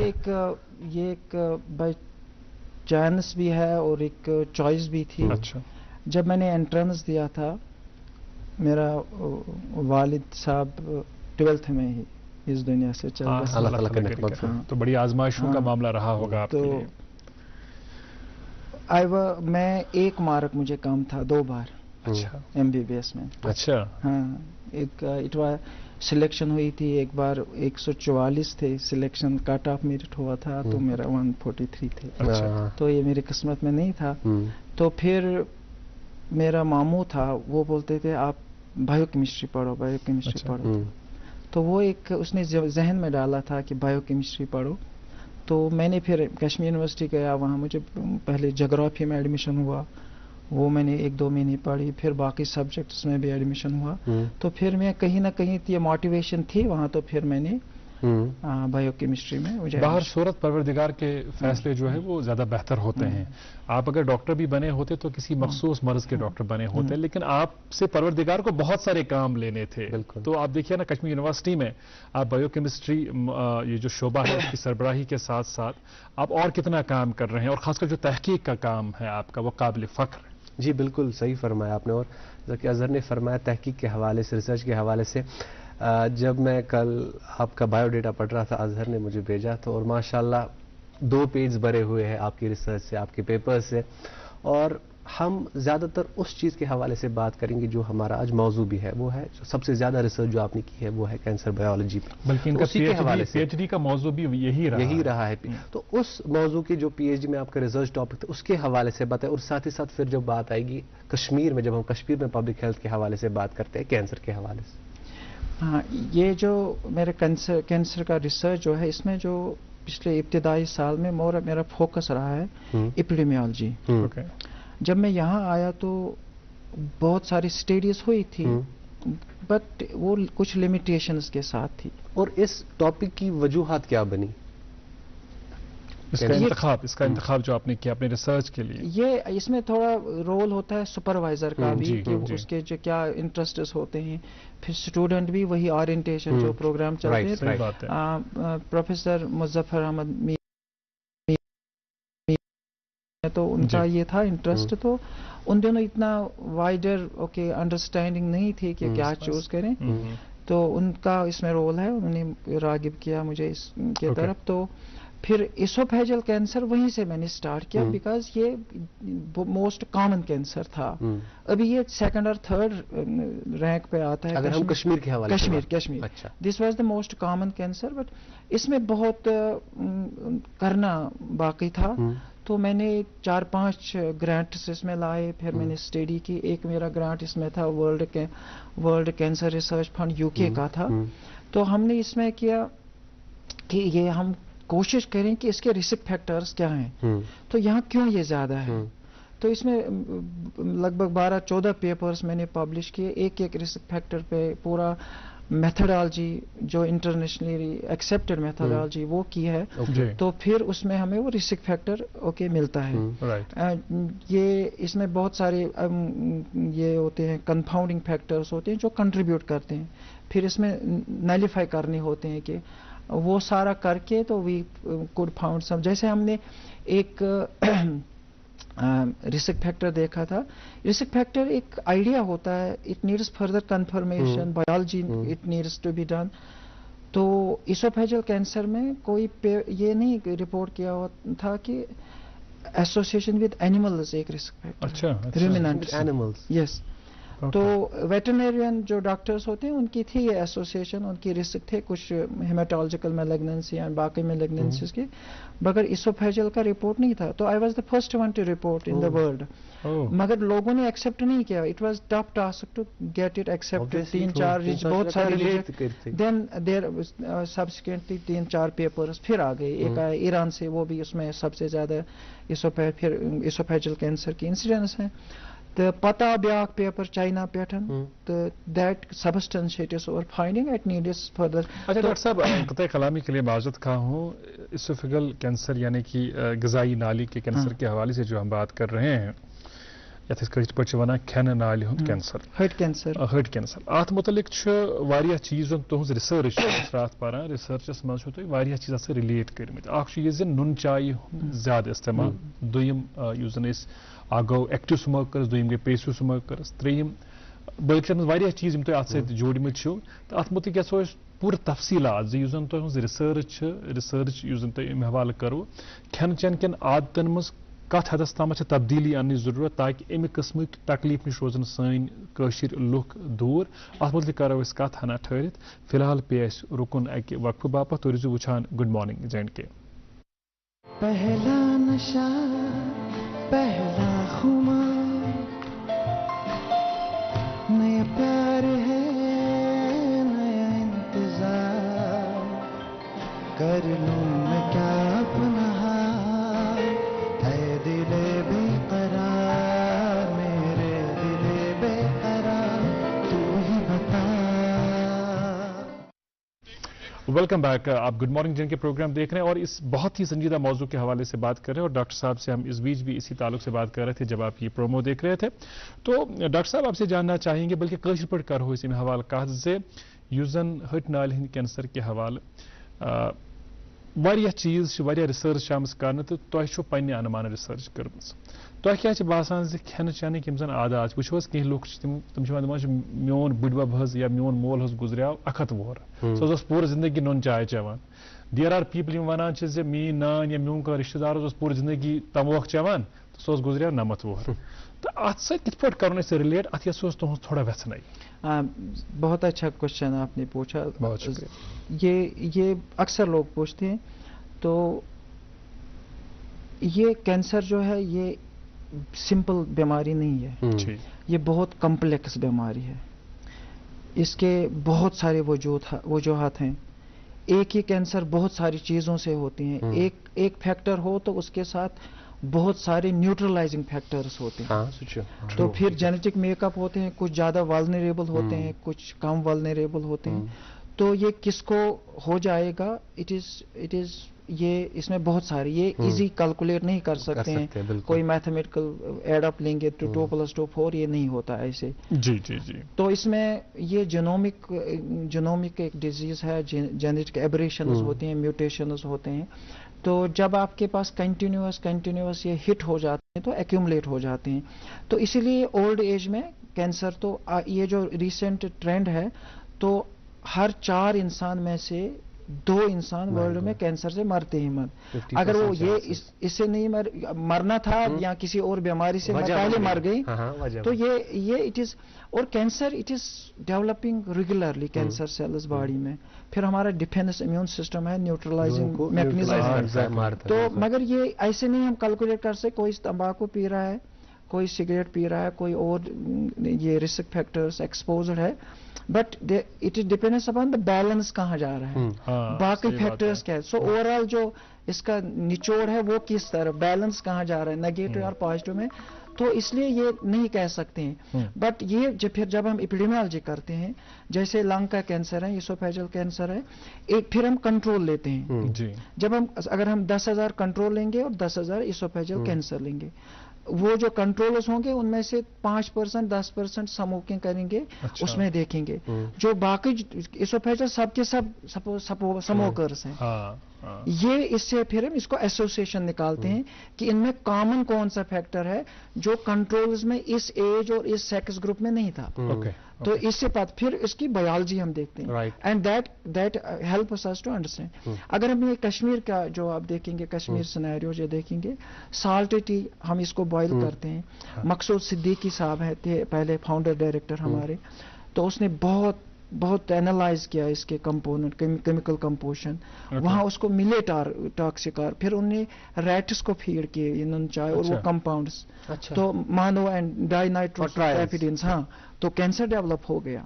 ایک بائی چانس بھی ہے اور ایک چوائس بھی تھی. اچھا. جب میں نے انٹرنس دیا تھا, میرا والد صاحب 12th میں ہی اس دنیا سے چل گئے. اللہ تعالیٰ کا نعمت ہے. تو بڑی آزمائشوں کا معاملہ رہا ہوگا آپ کے تو لیے. میں 1 مارک مجھے کم تھا 2 بار اچھا. MBBS میں. اچھا. ہاں, ایک سلیکشن ہوئی تھی, ایک بار 144 تھے سلیکشن, کٹ آف میرٹ ہوا تھا, تو میرا 143 تھے. اچھا. تو یہ میری قسمت میں نہیں تھا. تو پھر میرا ماموں تھا, وہ بولتے تھے آپ بایو کیمسٹری پڑھو, بایو کیمسٹری پڑھو. تو وہ ایک اس نے ذہن میں ڈالا تھا کہ بایو کیمسٹری پڑھو. تو میں نے پھر کشمیر یونیورسٹی گیا, وہاں مجھے پہلے جغرافی میں ایڈمیشن ہوا, وہ میں نے 1-2 مہینے پڑھی, پھر باقی سبجیکٹس میں بھی ایڈمیشن ہوا. تو پھر میں کہیں نہ کہیں یہ موٹیویشن تھی وہاں, تو پھر میں نے بایو کیمسٹری میں مجھے باہر صورت پروردگار کے فیصلے جو ہے وہ زیادہ بہتر ہوتے ہیں. آپ اگر ڈاکٹر بھی بنے ہوتے تو کسی مخصوص مرض کے ڈاکٹر بنے ہوتے, لیکن آپ سے پروردگار کو بہت سارے کام لینے تھے. تو آپ دیکھیے نا, کشمیر یونیورسٹی میں آپ بایو کیمسٹری یہ جو شعبہ ہے اس کی سربراہی کے ساتھ ساتھ آپ اور کتنا کام کر رہے ہیں, اور خاص کر جو تحقیق کا کام ہے آپ کا وہ قابل فخر ہے. جی بالکل صحیح فرمایا آپ نے. اور ذکی اظہر نے فرمایا تحقیق کے حوالے سے, ریسرچ کے حوالے سے, جب میں کل آپ کا بایو ڈیٹا پڑھ رہا تھا, اظہر نے مجھے بھیجا, تو اور ماشاءاللہ 2 پیج بھرے ہوئے ہیں آپ کی ریسرچ سے, آپ کے پیپر سے. اور ہم زیادہ تر اس چیز کے حوالے سے بات کریں گے جو ہمارا آج موضوع بھی ہے, وہ ہے جو سب سے زیادہ ریسرچ جو آپ نے کی ہے وہ ہے کینسر بایولوجی پہ, بلکہ ان کا PhD کا موضوع بھی یہی رہا ہے. تو اس موضوع کی جو PhD میں آپ کا ریسرچ ٹاپک تھا اس کے حوالے سے بتائیں, اور ساتھ ہی ساتھ پھر جب بات آئے گی کشمیر میں, جب ہم کشمیر میں پبلک ہیلتھ کے حوالے سے بات کرتے ہیں کینسر کے حوالے سے. ہاں, یہ جو میرے کینسر کا ریسرچ جو ہے, اس میں جو پچھلے ابتدائی سال میں میرا فوکس رہا ہے ایپیڈیمیالوجی. جب میں یہاں آیا تو بہت ساری اسٹڈیز ہوئی تھی, بٹ وہ کچھ لمیٹیشنز کے ساتھ تھی. اور اس ٹاپک کی وجوہات کیا بنی؟ اس کا انتخاب جو آپ نے کیا اپنے ریسرچ کے لیے, یہ اس میں تھوڑا رول ہوتا ہے سپروائزر کا بھی, کہ اس کے جو کیا انٹرسٹس ہوتے ہیں, پھر اسٹوڈنٹ بھی وہی اورینٹیشن جو پروگرام چلتے ہیں. پروفیسر مظفر احمد تو ان کا یہ تھا انٹرسٹ, تو ان دنوں اتنا وائڈر انڈرسٹینڈنگ نہیں تھی کہ کیا چوز کریں, تو ان کا اس میں رول ہے, انہوں نے راغب کیا مجھے اس کی طرف. تو پھر اسوفیجل کینسر وہیں سے میں نے سٹارٹ کیا, بیکاز یہ موسٹ کامن کینسر تھا. ابھی یہ 2nd اور 3rd رینک پہ آتا ہے. اگر ہم کشمیر کے حوالے سے Kashmir this was the most common cancer, but اس میں بہت کرنا باقی تھا. تو میں نے 4-5 گرانٹس اس میں لائے، پھر میں نے اسٹڈی کی. ایک میرا گرانٹ اس میں تھا world cancer research fund UK کا تھا. تو ہم نے اس میں کیا کہ یہ ہم کوشش کریں کہ اس کے رسک فیکٹرز کیا ہیں، تو یہاں کیوں یہ زیادہ ہے. تو اس میں لگ بھگ 12-14 پیپرز میں نے پبلش کیے، ایک رسک فیکٹر پہ پورا میتھڈالوجی جو انٹرنیشنلی ایکسیپٹڈ میتھڈالوجی وہ کی ہے. تو پھر اس میں ہمیں وہ رسک فیکٹر ملتا ہے. یہ اس میں بہت سارے یہ ہوتے ہیں کنفاؤنڈنگ فیکٹرز ہوتے ہیں جو کنٹریبیوٹ کرتے ہیں، پھر اس میں نلیفائی کرنے ہوتے ہیں کہ وہ سارا کر کے تو وی کوڈ فاؤنڈ سم. جیسے ہم نے ایک رسک فیکٹر دیکھا تھا. رسک فیکٹر ایک آئیڈیا ہوتا ہے، it needs further confirmation biology it needs to be done. تو اسوفیجل کینسر میں کوئی یہ نہیں رپورٹ کیا تھا کہ ایسوسیشن ود اینیملز ایک رسک فیکٹر رومیننٹس. یس. تو ویٹرنیرین جو ڈاکٹرز ہوتے ہیں ان کی تھی یہ ایسوسیشن، ان کی رسک تھے کچھ ہیماٹولوجیکل میلیگننسی یا باقی میلیگننسیز کے، مگر اسوفیجل کا رپورٹ نہیں تھا. تو I was the first one to report in the world. مگر لوگوں نے ایکسیپٹ نہیں کیا. It was tough task to get it accepted. 3-4 بہت سارے دین دیر سبسیکوینٹلی 3-4 پیپرز پھر آ گئے. ایک آیا ایران سے، وہ بھی اس میں سب سے زیادہ پھر اسوفیجل کینسر کی انسیڈنس ہیں. تو پتہ بیاکھ پیپر چائنا پیٹھن تو دیٹ سبسٹنشیٹس اور فائنڈنگ اٹ نیڈس فردر. اچھا ڈاکٹر صاحب، قطع کلامی کے لیے معذرت خواہ ہوں. اسوفیگل کینسر یعنی کہ غذائی نالی کے کینسر کے حوالے سے جو ہم بات کر رہے ہیں، یتھ کٲشِر پٲٹھۍ چھِ وَنان کھٮ۪نہٕ نالہِ ہُنٛد کینسر، ہٲٹۍ کینسر. اتھ متعلق چھُ واریاہ چیٖز تُہٕنٛز رِسٲرٕچ چھِ راتھ پران. رِسٲرچس منٛز چھُو تُہۍ واریاہ چیٖز اتھ سۭتۍ رِلیٹ کٔرمٕتۍ. اکھ چھُ یہِ زِ نُن چایہِ ہُنٛد زیادٕ استعمال، دوٚیِم یُس زن أسۍ اکھ گوٚو ایکٹِو سموکرز، دوٚیِم گٔے پیسِو سموکرز، ترٛیٚیِم بٲقی چھِ واریاہ چیٖز یِم تُہۍ اتھ سۭتۍ جوڑمٕتۍ چھِو. تہٕ اتھ متعلق یژھو أسۍ پوٗرٕ تفصیٖلات زِ یُس زن تُہٕنٛز رِسٲرٕچ چھِ، رِسٲرٕچ یُس زن تۄہہِ اَمہِ حوالہٕ کٔروٕ، کھٮ۪ن چٮ۪ن کٮ۪ن عادتن منٛز کتھ حدس تامتھ چھِ تبدیلی اننٕچ ضروٗرت تاکہِ اَمہِ قٕسمٕکۍ تکلیٖف نِش روزن سٲنۍ کٲشِر لُکھ دوٗر. اتھ متعلق کرو أسۍ کتھ ہنا ٹھٔہرِتھ. فی الحال پیٚیہِ اَسہِ رُکُن اکہِ وقفہٕ باپتھ. تُہۍ روٗزِو وٕچھان گُڈ مارنِنٛگ JNK. پہلا نشہ پہلا خمار نیا پیار ہے نیا انتظار کر لوں میں کیا اپنا حال ہے دل بے قرار میرے دل بے قرار تو ہی بتا. Welcome back. آپ گڈ مارننگ JNK پروگرام دیکھ رہے ہیں اور اس بہت ہی سنجیدہ موضوع کے حوالے سے بات کر رہے ہیں. اور ڈاکٹر صاحب سے ہم اس بیچ بھی اسی تعلق سے بات کر رہے تھے جب آپ یہ پرومو دیکھ رہے تھے. تو ڈاکٹر صاحب آپ سے جاننا چاہیں گے، بلکہ کٲشِر پٲٹھۍ کرو أسۍ اَمہِ حوالہٕ کتھ زِ یُس زن ۂٹۍ نالہِ ہٕنٛدۍ کینسر کہِ حوالہٕ واریاہ چیٖز چھِ، واریاہ رِسٲرٕچ چھِ آمٕژ کرنہٕ تہٕ تۄہہِ چھو پننہِ انمانہٕ رِسٲرٕچ کٔرمٕژ. تۄہہِ کیٛاہ چھِ باسان زِ کھٮ۪نہٕ چٮ۪نٕکۍ یِم زن عادات چھِ، وٕچھو حظ کینٛہہ لُکھ چھِ تِم چھِ وَنان دَپان چھِ میون بٕڈبب حظ یا میون مول حظ گُزریو 100 وُہُر، سُہ حظ اوس پوٗرٕ زندگی نُن چاے چٮ۪وان. دیر آر پیٖپل یِم وَنان چھِ زِ میٛٲنۍ نانۍ یا میون کانٛہہ رِشتہٕ دار اوس پوٗرٕ زندگی تموکھ چٮ۪وان تہٕ سُہ اوس گُزریو 90 وُہُر. تہٕ اتھ سۭتۍ کِتھ پٲٹھۍ کرون أسۍ رِلیٹ؟ اتھ یژھو أسۍ تُہنٛز تھوڑا وٮ۪ژھنٲے. بہت اچھا کوشچن آپ نے پوچھا. بہت شکریہ. یہ اکثر لوگ پوچھتے ہیں. تو یہ کینسر جو ہے یہ سمپل بیماری نہیں ہے، یہ بہت کمپلیکس بیماری ہے. اس کے بہت سارے وجوہات ہیں. ایک ہی کینسر بہت ساری چیزوں سے ہوتی ہیں. ایک فیکٹر ہو تو اس کے ساتھ بہت سارے نیوٹرلائزنگ فیکٹرز ہوتے ہیں. تو پھر جینیٹک میک اپ ہوتے ہیں، کچھ زیادہ والنریبل ہوتے ہیں، کچھ کم والنریبل ہوتے ہیں. تو یہ کس کو ہو جائے گا، اٹ از یہ اس میں بہت سارے یہ ایزی کیلکولیٹ نہیں کر سکتے ہیں. کوئی میتھمیٹیکل ایڈ اپ لیں گے تو 2+2=4 یہ نہیں ہوتا ایسے. جی جی جی. تو اس میں یہ جینومک ایک ڈیزیز ہے، جینیٹک ایبریشنز ہوتے ہیں، میوٹیشنز ہوتے ہیں. تو جب آپ کے پاس کنٹینیوس یہ ہٹ ہو جاتے ہیں تو ایکیومولیٹ ہو جاتے ہیں. تو اسی لیے اولڈ ایج میں کینسر، تو یہ جو ریسنٹ ٹرینڈ ہے تو ہر 4 انسان میں سے 2 इंसान वर्ल्ड में कैंसर से मरते ही मर। 50% अगर वो ये chances। इससे नहीं मरना था या किसी और बीमारी से पहले मर गई, तो ये इट इज, और cancer it is developing regularly, cancer cells body में, फिर हमारा डिफेंस इम्यून सिस्टम है, न्यूट्रलाइजिंग मैकेनिज्म है। तो मगर ये ऐसे नहीं हम कैलकुलेट कर सकते, कोई तंबाकू पी रहा है, कोई सिगरेट पी रहा है, कोई और ये रिस्क फैक्टर्स एक्सपोज्ड है, but it is depends upon the balance कहाँ जा रहा है, बाकी फैक्टर्स क्या है। सो ओवरऑल जो इसका निचोड़ है वो किस तरह बैलेंस कहाँ जा रहा है, नेगेटिव और पॉजिटिव में, तो इसलिए ये नहीं कह सकते हैं। बट ये फिर जब हम एपिडेमियोलॉजी करते हैं, जैसे लंग का कैंसर है, इसोफेजियल कैंसर है, एक फिर हम कंट्रोल लेते हैं जी। जब हम अगर हम 10,000 कंट्रोल लेंगे और 10,000 इसोफेजियल कैंसर लेंगे, वो जो कंट्रोलर्स होंगे उनमें से 5% 10% स्मोकिंग करेंगे, अच्छा। उसमें देखेंगे। जो बाकी इसोफेजियल सबके सब स्मोकर्स हैं। ये इससे फिर हम इसको एसोसिएशन निकालते हैं कि इनमें कॉमन कौन सा फैक्टर है जो कंट्रोल्स में इस एज और इस सेक्स ग्रुप में नहीं था। तो इससे फिर इसकी बायोलॉजी हम देखते हैं, and that help us to understand. अगर हम ये कश्मीर का जो आप देखेंगे, कश्मीर सिनेरियो जो देखेंगे, साल्ट टी हम इसको बॉयल करते हैं। मकसूद सिद्दीकी साहब है, थे पहले फाउंडर डायरेक्टर हमारे, तो उसने बहुत एनालाइज किया इसके कंपोनेंट, केमिकल कंपोजिशन। वहां उसको मिले टॉक्सिकार, फिर उन्हें रैट्स को फीड किए ये नून चाय और वो कंपाउंड्स, तो मानो एंड डाइनाइट्रोसल्फाइडिन्स, हाँ, तो कैंसर डेवलप हो गया।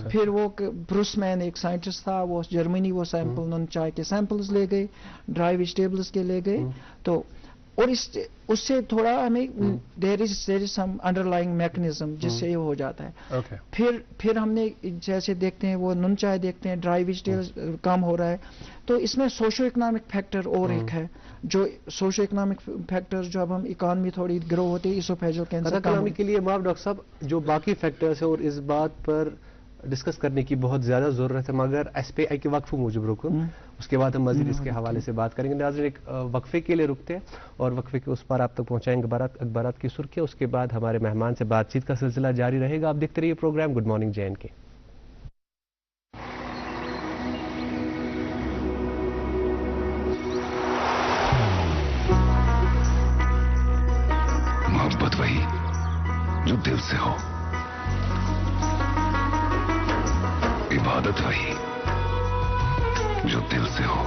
फिर वो ब्रूसमैन एक साइंटिस्ट था, वो जर्मनी, वो सैंपल नून चाय के सैंपल्स ले गए, ड्राई वेजिटेबल्स के ले गए, तो और उससे थोड़ा हमें there is some underlying mechanism जिससे ये हो जाता है। फिर हमने जैसे देखते हैं वो नून चाय देखते हैं, ड्राई वेजिटेबल्स कम हो रहा है, तो इसमें सोशो इकोनॉमिक फैक्टर और एक है, जो सोशो इकोनॉमिक फैक्टर्स जो अब हम इकोनॉमी थोड़ी ग्रो होती है, इसोफेजियल कैंसर इकोनॉमी के लिए माफ डॉक्टर साहब जो बाकी फैक्टर्स है, और इस बात पर डिस्कस करने की बहुत ज़्यादा ज़रूरत है, मगर एस पे आई के वक्फ मूजब रुको, उसके बाद हम मज़ीद इसके हवाले से बात करेंगे। नाज़रीन, एक वक्फे के लिए रुकते हैं और वक्फे के उस पर आप तक पहुंचाएंगे अखबारात की सुर्खियां, उसके बाद हमारे मेहमान से बातचीत का सिलसिला जारी रहेगा। आप देखते रहिए प्रोग्राम गुड मॉर्निंग JNK। मोहब्बत वही जो दिल से हो, इबादत वही जो दिल से हो,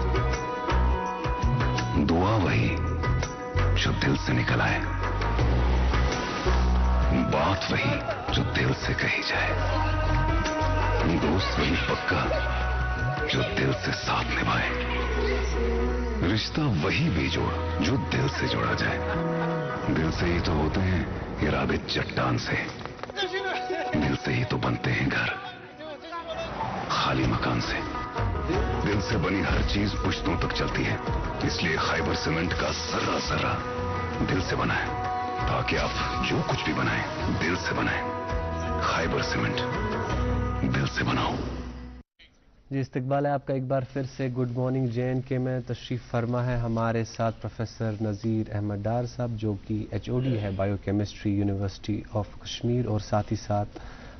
दुआ वही जो दिल से निकल आए, बात वही जो दिल से कही जाए, दोस्त वही पक्का जो दिल से साथ निभाए, रिश्ता वही बेजोड़ जो दिल से जोड़ा जाए। दिल से ही तो होते हैं इरादे चट्टान से, दिल से ही तो बनते हैं घर खाली मकान से। दिल से बनी हर चीज पुश्तों तक चलती है, इसलिए खैबर सीमेंट का जर्रा जर्रा दिल से बना है, ताकि आप जो कुछ भी बनाएं दिल से बनाएं। खैबर सीमेंट, दिल से बनाओ। जी, इस्तकबाल है आपका एक बार फिर से गुड मॉर्निंग JNK में। तशरीफ फरमा है हमारे साथ प्रोफेसर नज़ीर अहमद डार साहब, जो कि HOD है बायोकेमिस्ट्री यूनिवर्सिटी ऑफ कश्मीर, और साथ ही साथ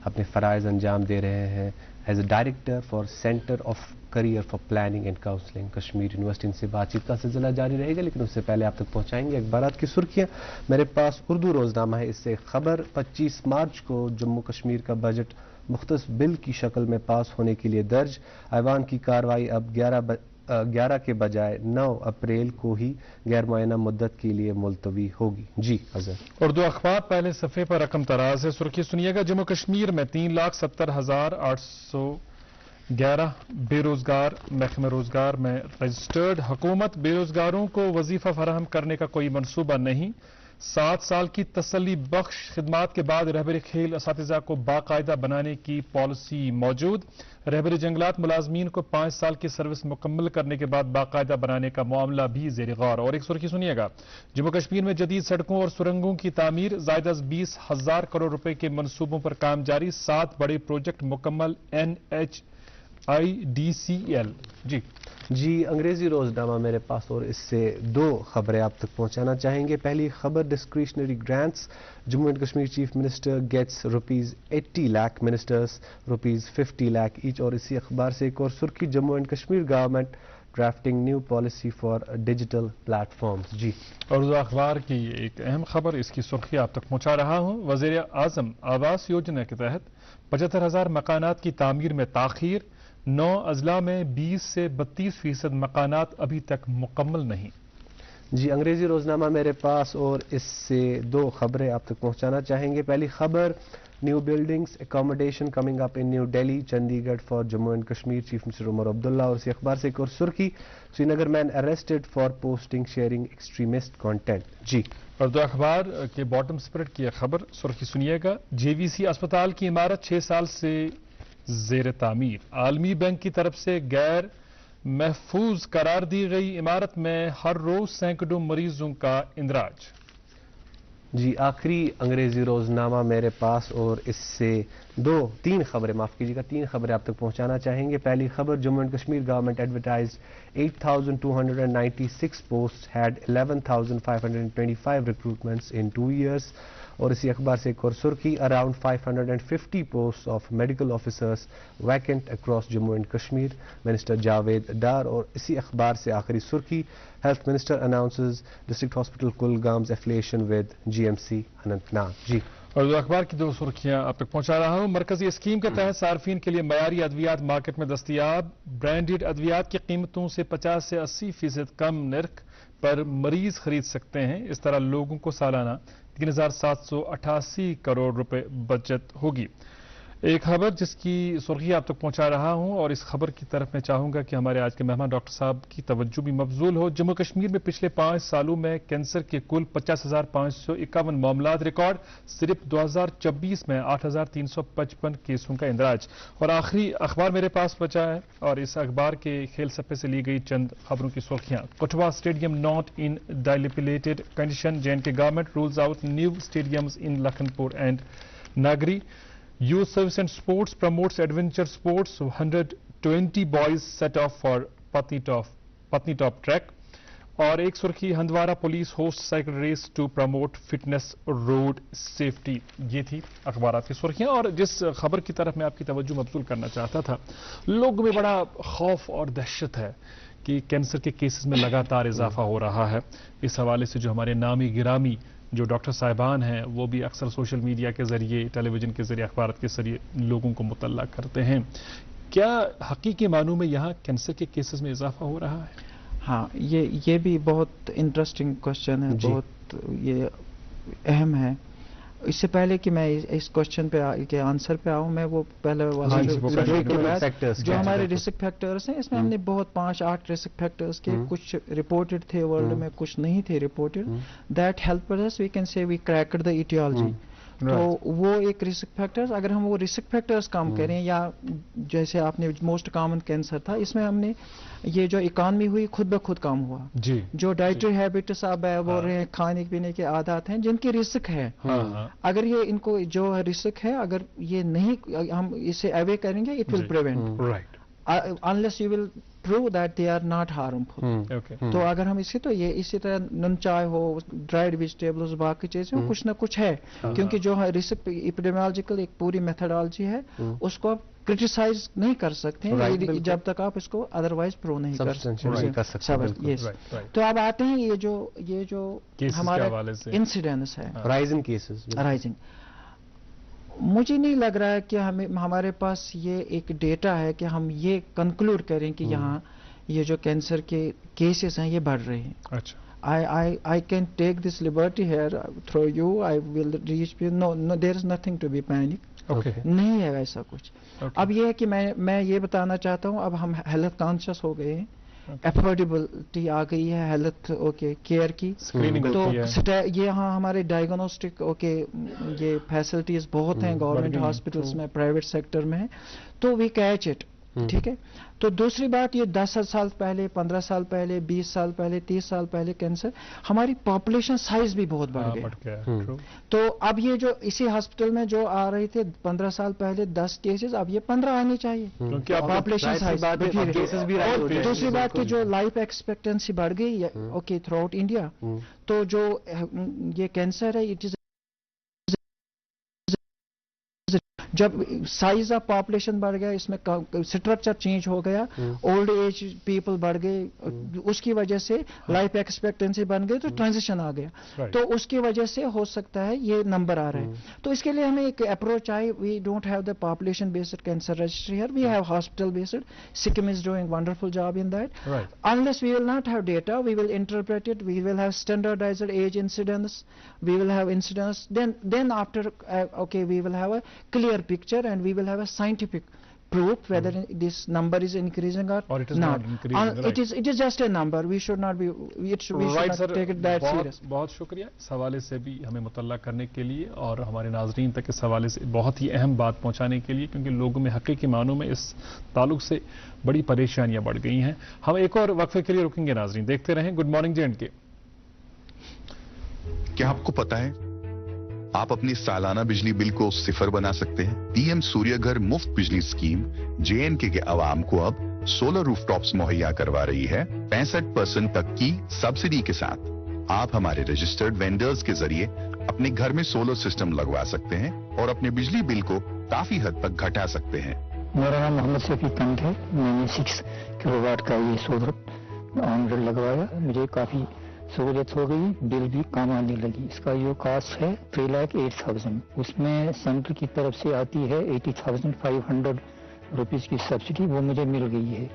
अपने फ़राइज़ अंजाम दे रहे हैं as a director for centre of career for planning and counselling Kashmir university. इनसे बातचीत का सिलसिला जारी रहेगा, लेकिन उससे पहले आप तक पहुंचाएंगे अखबारात की सुर्खियां। मेरे पास उर्दू रोजनामा है, इससे खबर 25 मार्च को जम्मू कश्मीर का बजट मुख्तस बिल की शक्ल में पास होने के लिए दर्ज। ऐवान की कार्रवाई अब 11 के बजाय 9 अप्रैल को ही गैर मुअय्यना मुद्दत के लिए मुलतवी होगी। जी हज़रत। उर्दू अखबार पहले सफ़े पर रकम तराज है, सुर्खी सुनिएगा। जम्मू कश्मीर में 3,70,811 बेरोजगार, महकमे रोजगार में रजिस्टर्ड। हुकूमत बेरोजगारों को वजीफा फराहम करने का कोई मनसूबा नहीं। 7 साल की तसल्ली बख्श खिदमात के बाद रहबरी खेल असातिज़ा को बाकायदा बनाने की पॉलिसी मौजूद। रहबरी जंगलात मुलाजमीन को 5 साल की सर्विस मुकम्मल करने के बाद बाकायदा बनाने का मामला भी ज़ेर गौर। और एक सुर्खी सुनिएगा, जम्मू कश्मीर में जदीद सड़कों और सुरंगों की तामीर, ज़ायदा 20,000 करोड़ रुपए के मनसूबों पर काम जारी। 7 बड़े प्रोजेक्ट मुकम्मल NHIDCL। जी جی انگریزی روزنامہ میرے پاس اور اس سے 2 خبریں آپ تک پہنچانا چاہیں گے. پہلی خبر discretionary grants, Jammu and Kashmir chief minister gets ₹80 lakh, ministers ₹50 lakh each. اور اسی اخبار سے ایک اور سرخی, Jammu and Kashmir government drafting new policy for digital platforms. جی اردو اخبار کی ایک اہم خبر, اس کی سرخی آپ تک پہنچا رہا ہوں. وزیر اعظم آواس یوجنا کے تحت 75,000 مکانات کی تعمیر میں تاخیر, 9 اضلاع میں 20 سے 32% مکانات ابھی تک مکمل نہیں. جی انگریزی روزنامہ میرے پاس اور اس سے 2 خبریں آپ تک پہنچانا چاہیں گے. پہلی خبر, new buildings accommodation coming up in New Delhi, Chandigarh for Jammu and Kashmir, chief minister Omar Abdullah. اور اسی اخبار سے ایک اور سرخی, Srinagar man arrested for posting sharing extremist content. جی اردو اخبار کے باٹم اسپرٹ کی ایک خبر, سرخی سنیے گا, JVC اسپتال کی عمارت 6 سال سے زیر تعمیر, عالمی بینک کی طرف سے غیر محفوظ قرار دی گئی عمارت میں ہر روز سینکڑوں مریضوں کا اندراج. جی آخری انگریزی روزنامہ میرے پاس اور اس سے 3 خبریں, معاف کیجیے گا 3 خبریں آپ تک پہنچانا چاہیں گے. پہلی خبر, Jammu and Kashmir government advertised 8,296 posts had 11,525 recruitments in 2 years. اور اسی اخبار سے ایک اور سرخی, around 550 posts of medical officers vacant across Jammu and Kashmir, minister Javed Dar. اور اسی اخبار سے آخری سرخی, health minister announces district hospital Kulgam's affiliation with GMC Anantnag. جی اردو اخبار کی 2 سرخیاں آپ تک پہنچا رہا ہوں. مرکزی اسکیم کے تحت صارفین کے لیے معیاری ادویات مارکیٹ میں دستیاب, برانڈڈ ادویات کی قیمتوں سے 50 سے 80% کم نرخ پر مریض خرید سکتے ہیں. اس طرح لوگوں کو سالانہ 3,788 کروڑ روپے بچت ہوگی. ایک خبر جس کی سرخی آپ تک پہنچا رہا ہوں, اور اس خبر کی طرف میں چاہوں گا کہ ہمارے آج کے مہمان ڈاکٹر صاحب کی توجہ بھی مبذول ہو. جموں کشمیر میں پچھلے 5 سالوں میں کینسر کے کل 50,551 معاملات ریکارڈ, صرف 2024 میں 8,355 کیسوں کا اندراج. اور آخری اخبار میرے پاس بچا ہے, اور اس اخبار کے کھیل صفحے سے لی گئی چند خبروں کی سرخیاں. Kathua stadium not in dilapidated condition, JNK government rolls out new stadiums in Lakhanpur and Nagri. Youth Service and Sports promotes adventure sports. 120 boys set off for Patni Top trek. اور ایک سرخی, Handwara police host cycle race to promote fitness road safety. یہ تھی اخبارات کی سرخیاں. اور جس خبر کی طرف میں آپ کی توجہ مبذول کرنا چاہتا تھا, لوگوں میں بڑا خوف اور دہشت ہے کہ کینسر کے کیسز میں لگاتار اضافہ ہو رہا ہے. اس حوالے سے جو ہمارے نامی گرامی جو ڈاکٹر صاحبان ہیں وہ بھی اکثر سوشل میڈیا کے ذریعے, ٹیلی ویژن کے ذریعے, اخبارات کے ذریعے لوگوں کو مطلع کرتے ہیں. کیا حقیقی معنوں میں یہاں کینسر کے کیسز میں اضافہ ہو رہا ہے؟ ہاں, یہ بھی بہت انٹرسٹنگ کوشچن ہے, بہت یہ اہم ہے. اس سے پہلے کہ میں اس کوشچن پہ کے آنسر پہ آؤں, میں وہ پہلے جو ہمارے رسک فیکٹرز ہیں, اس میں ہم نے بہت 5-8 رسک فیکٹرز کے, کچھ رپورٹڈ تھے ورلڈ میں, کچھ نہیں تھے reported. That help us we can say we کریکڈ دا ایٹیالوجی. تو وہ ایک رسک فیکٹرز, اگر ہم وہ رسک فیکٹرز کم کریں, یا جیسے آپ نے موسٹ کامن کینسر تھا, اس میں ہم نے یہ جو اکانومی ہوئی خود بخود کام ہوا. جی جو ڈائٹری ہیبٹس آپ بول رہے ہیں, کھانے پینے کے عادات ہیں جن کی رسک ہے, اگر یہ ان کو جو رسک ہے, اگر یہ نہیں ہم اسے اوے کریں گے, it will prevent. Right. unless you will prove that they are not harmful. تو اگر ہم تو یہ اسی طرح نون چائے ہو, ڈرائیڈ ویجیٹیبلز, باقی چیزیں کچھ نہ کچھ ہے, کیونکہ جو رسک ایپیڈیمیولوجیکل ایک پوری میتھڈالوجی ہے, اس کو آپ کرٹیسائز نہیں کر سکتے ہیں جب تک آپ اس کو ادروائز پرو نہیں کر سکتے. تو اب آتے ہیں یہ جو ہمارا انسیڈنس ہے, رائزنگ کیسز. مجھے نہیں لگ رہا ہے کہ ہمارے پاس یہ ایک ڈیٹا ہے کہ ہم یہ کنکلوڈ کریں کہ یہاں یہ جو کینسر کے کیسز ہیں یہ بڑھ رہے ہیں. اچھا, I can take this liberty here through you. I will reach. No, there is nothing to be panic. نہیں ہے ایسا کچھ. اب یہ ہے کہ میں یہ بتانا چاہتا ہوں, اب ہم ہیلتھ کانشیس ہو گئے ہیں, افورڈیبلٹی آ گئی ہے ہیلتھ کیئر کی, تو یہاں ہمارے ڈائگنوسٹک یہ فیسلٹیز بہت ہیں گورنمنٹ ہاسپٹلس میں, پرائیویٹ سیکٹر میں, تو وی کیچ اٹ. ठीक है। तो दूसरी बात, ये 10 साल पहले, 15 साल पहले, 20 साल पहले, 30 साल पहले कैंसर, हमारी पॉपुलेशन साइज भी बहुत बढ़ गया। True. तो अब ये जो इसी हॉस्पिटल में जो आ रहे थे 15 साल पहले 10 केसेस, अब ये 15 आने चाहिए, क्योंकि अब पॉपुलेशन साइज cases भी rise हो और जाएंगे। दूसरी बात कि जो लाइफ एक्सपेक्टेंसी बढ़ गई ओके थ्रू आउट इंडिया, तो जो ये कैंसर है, इट इज जब साइज ऑफ पॉपुलेशन बढ़ गया, इसमें स्ट्रक्चर चेंज हो गया, ओल्ड एज पीपल बढ़ गए, उसकी वजह से लाइफ एक्सपेक्टेंसी बन गई, तो ट्रांजिशन आ गया, Right. तो उसकी वजह से हो सकता है ये नंबर आ रहा है। तो इसके लिए हमें एक अप्रोच आए, we don't have the population based cancer registry here, we have hospital based, Sikkim is doing wonderful job in that. Right. Unless we will not have data, we will interpret it, we will have standardized age incidence, we will have incidence, then after, okay, we will have a clear picture and we will have a scientific proof whether this number is increasing Or it is not increasing, right. It is just a number, we should not be, we should Right, not sir. take it that serious. बहुत शुक्रिया इस हवाले से भी हमें मुतल्ला करने के लिए और हमारे नाजरीन तक इस हवाले से बहुत ही अहम बात पहुंचाने के लिए, क्योंकि लोगों में हकीकी मानों में इस ताल्लुक से बड़ी परेशानियां बढ़ गई हैं। हम एक और वक्फे के लिए रुकेंगे नाजरीन, देखते रहें गुड मॉर्निंग J&K। क्या आपको पता है आप अपनी सालाना बिजली बिल को 0 बना सकते हैं? पीएम सूर्य घर मुफ्त बिजली स्कीम J&K के अवाम को अब सोलर रूफटॉप्स मुहैया करवा रही है 65% तक की सब्सिडी के साथ। आप हमारे रजिस्टर्ड वेंडर्स के जरिए अपने घर में सोलर सिस्टम लगवा सकते हैं और अपने बिजली बिल को काफी हद तक घटा सकते हैं। मेरा नाम मोहम्मद शफी कंद है। मैंने 6 किलोवाट का ये सोलर ऑन ग्रिड लगवाया, मुझे काफी सहूलियत हो गई, बिल भी कम आने लगी। इसका जो कॉस्ट है 3,08,000, उसमें सेंटर की तरफ से आती है 80,500 रुपीज की सब्सिडी, वो मुझे मिल गई है।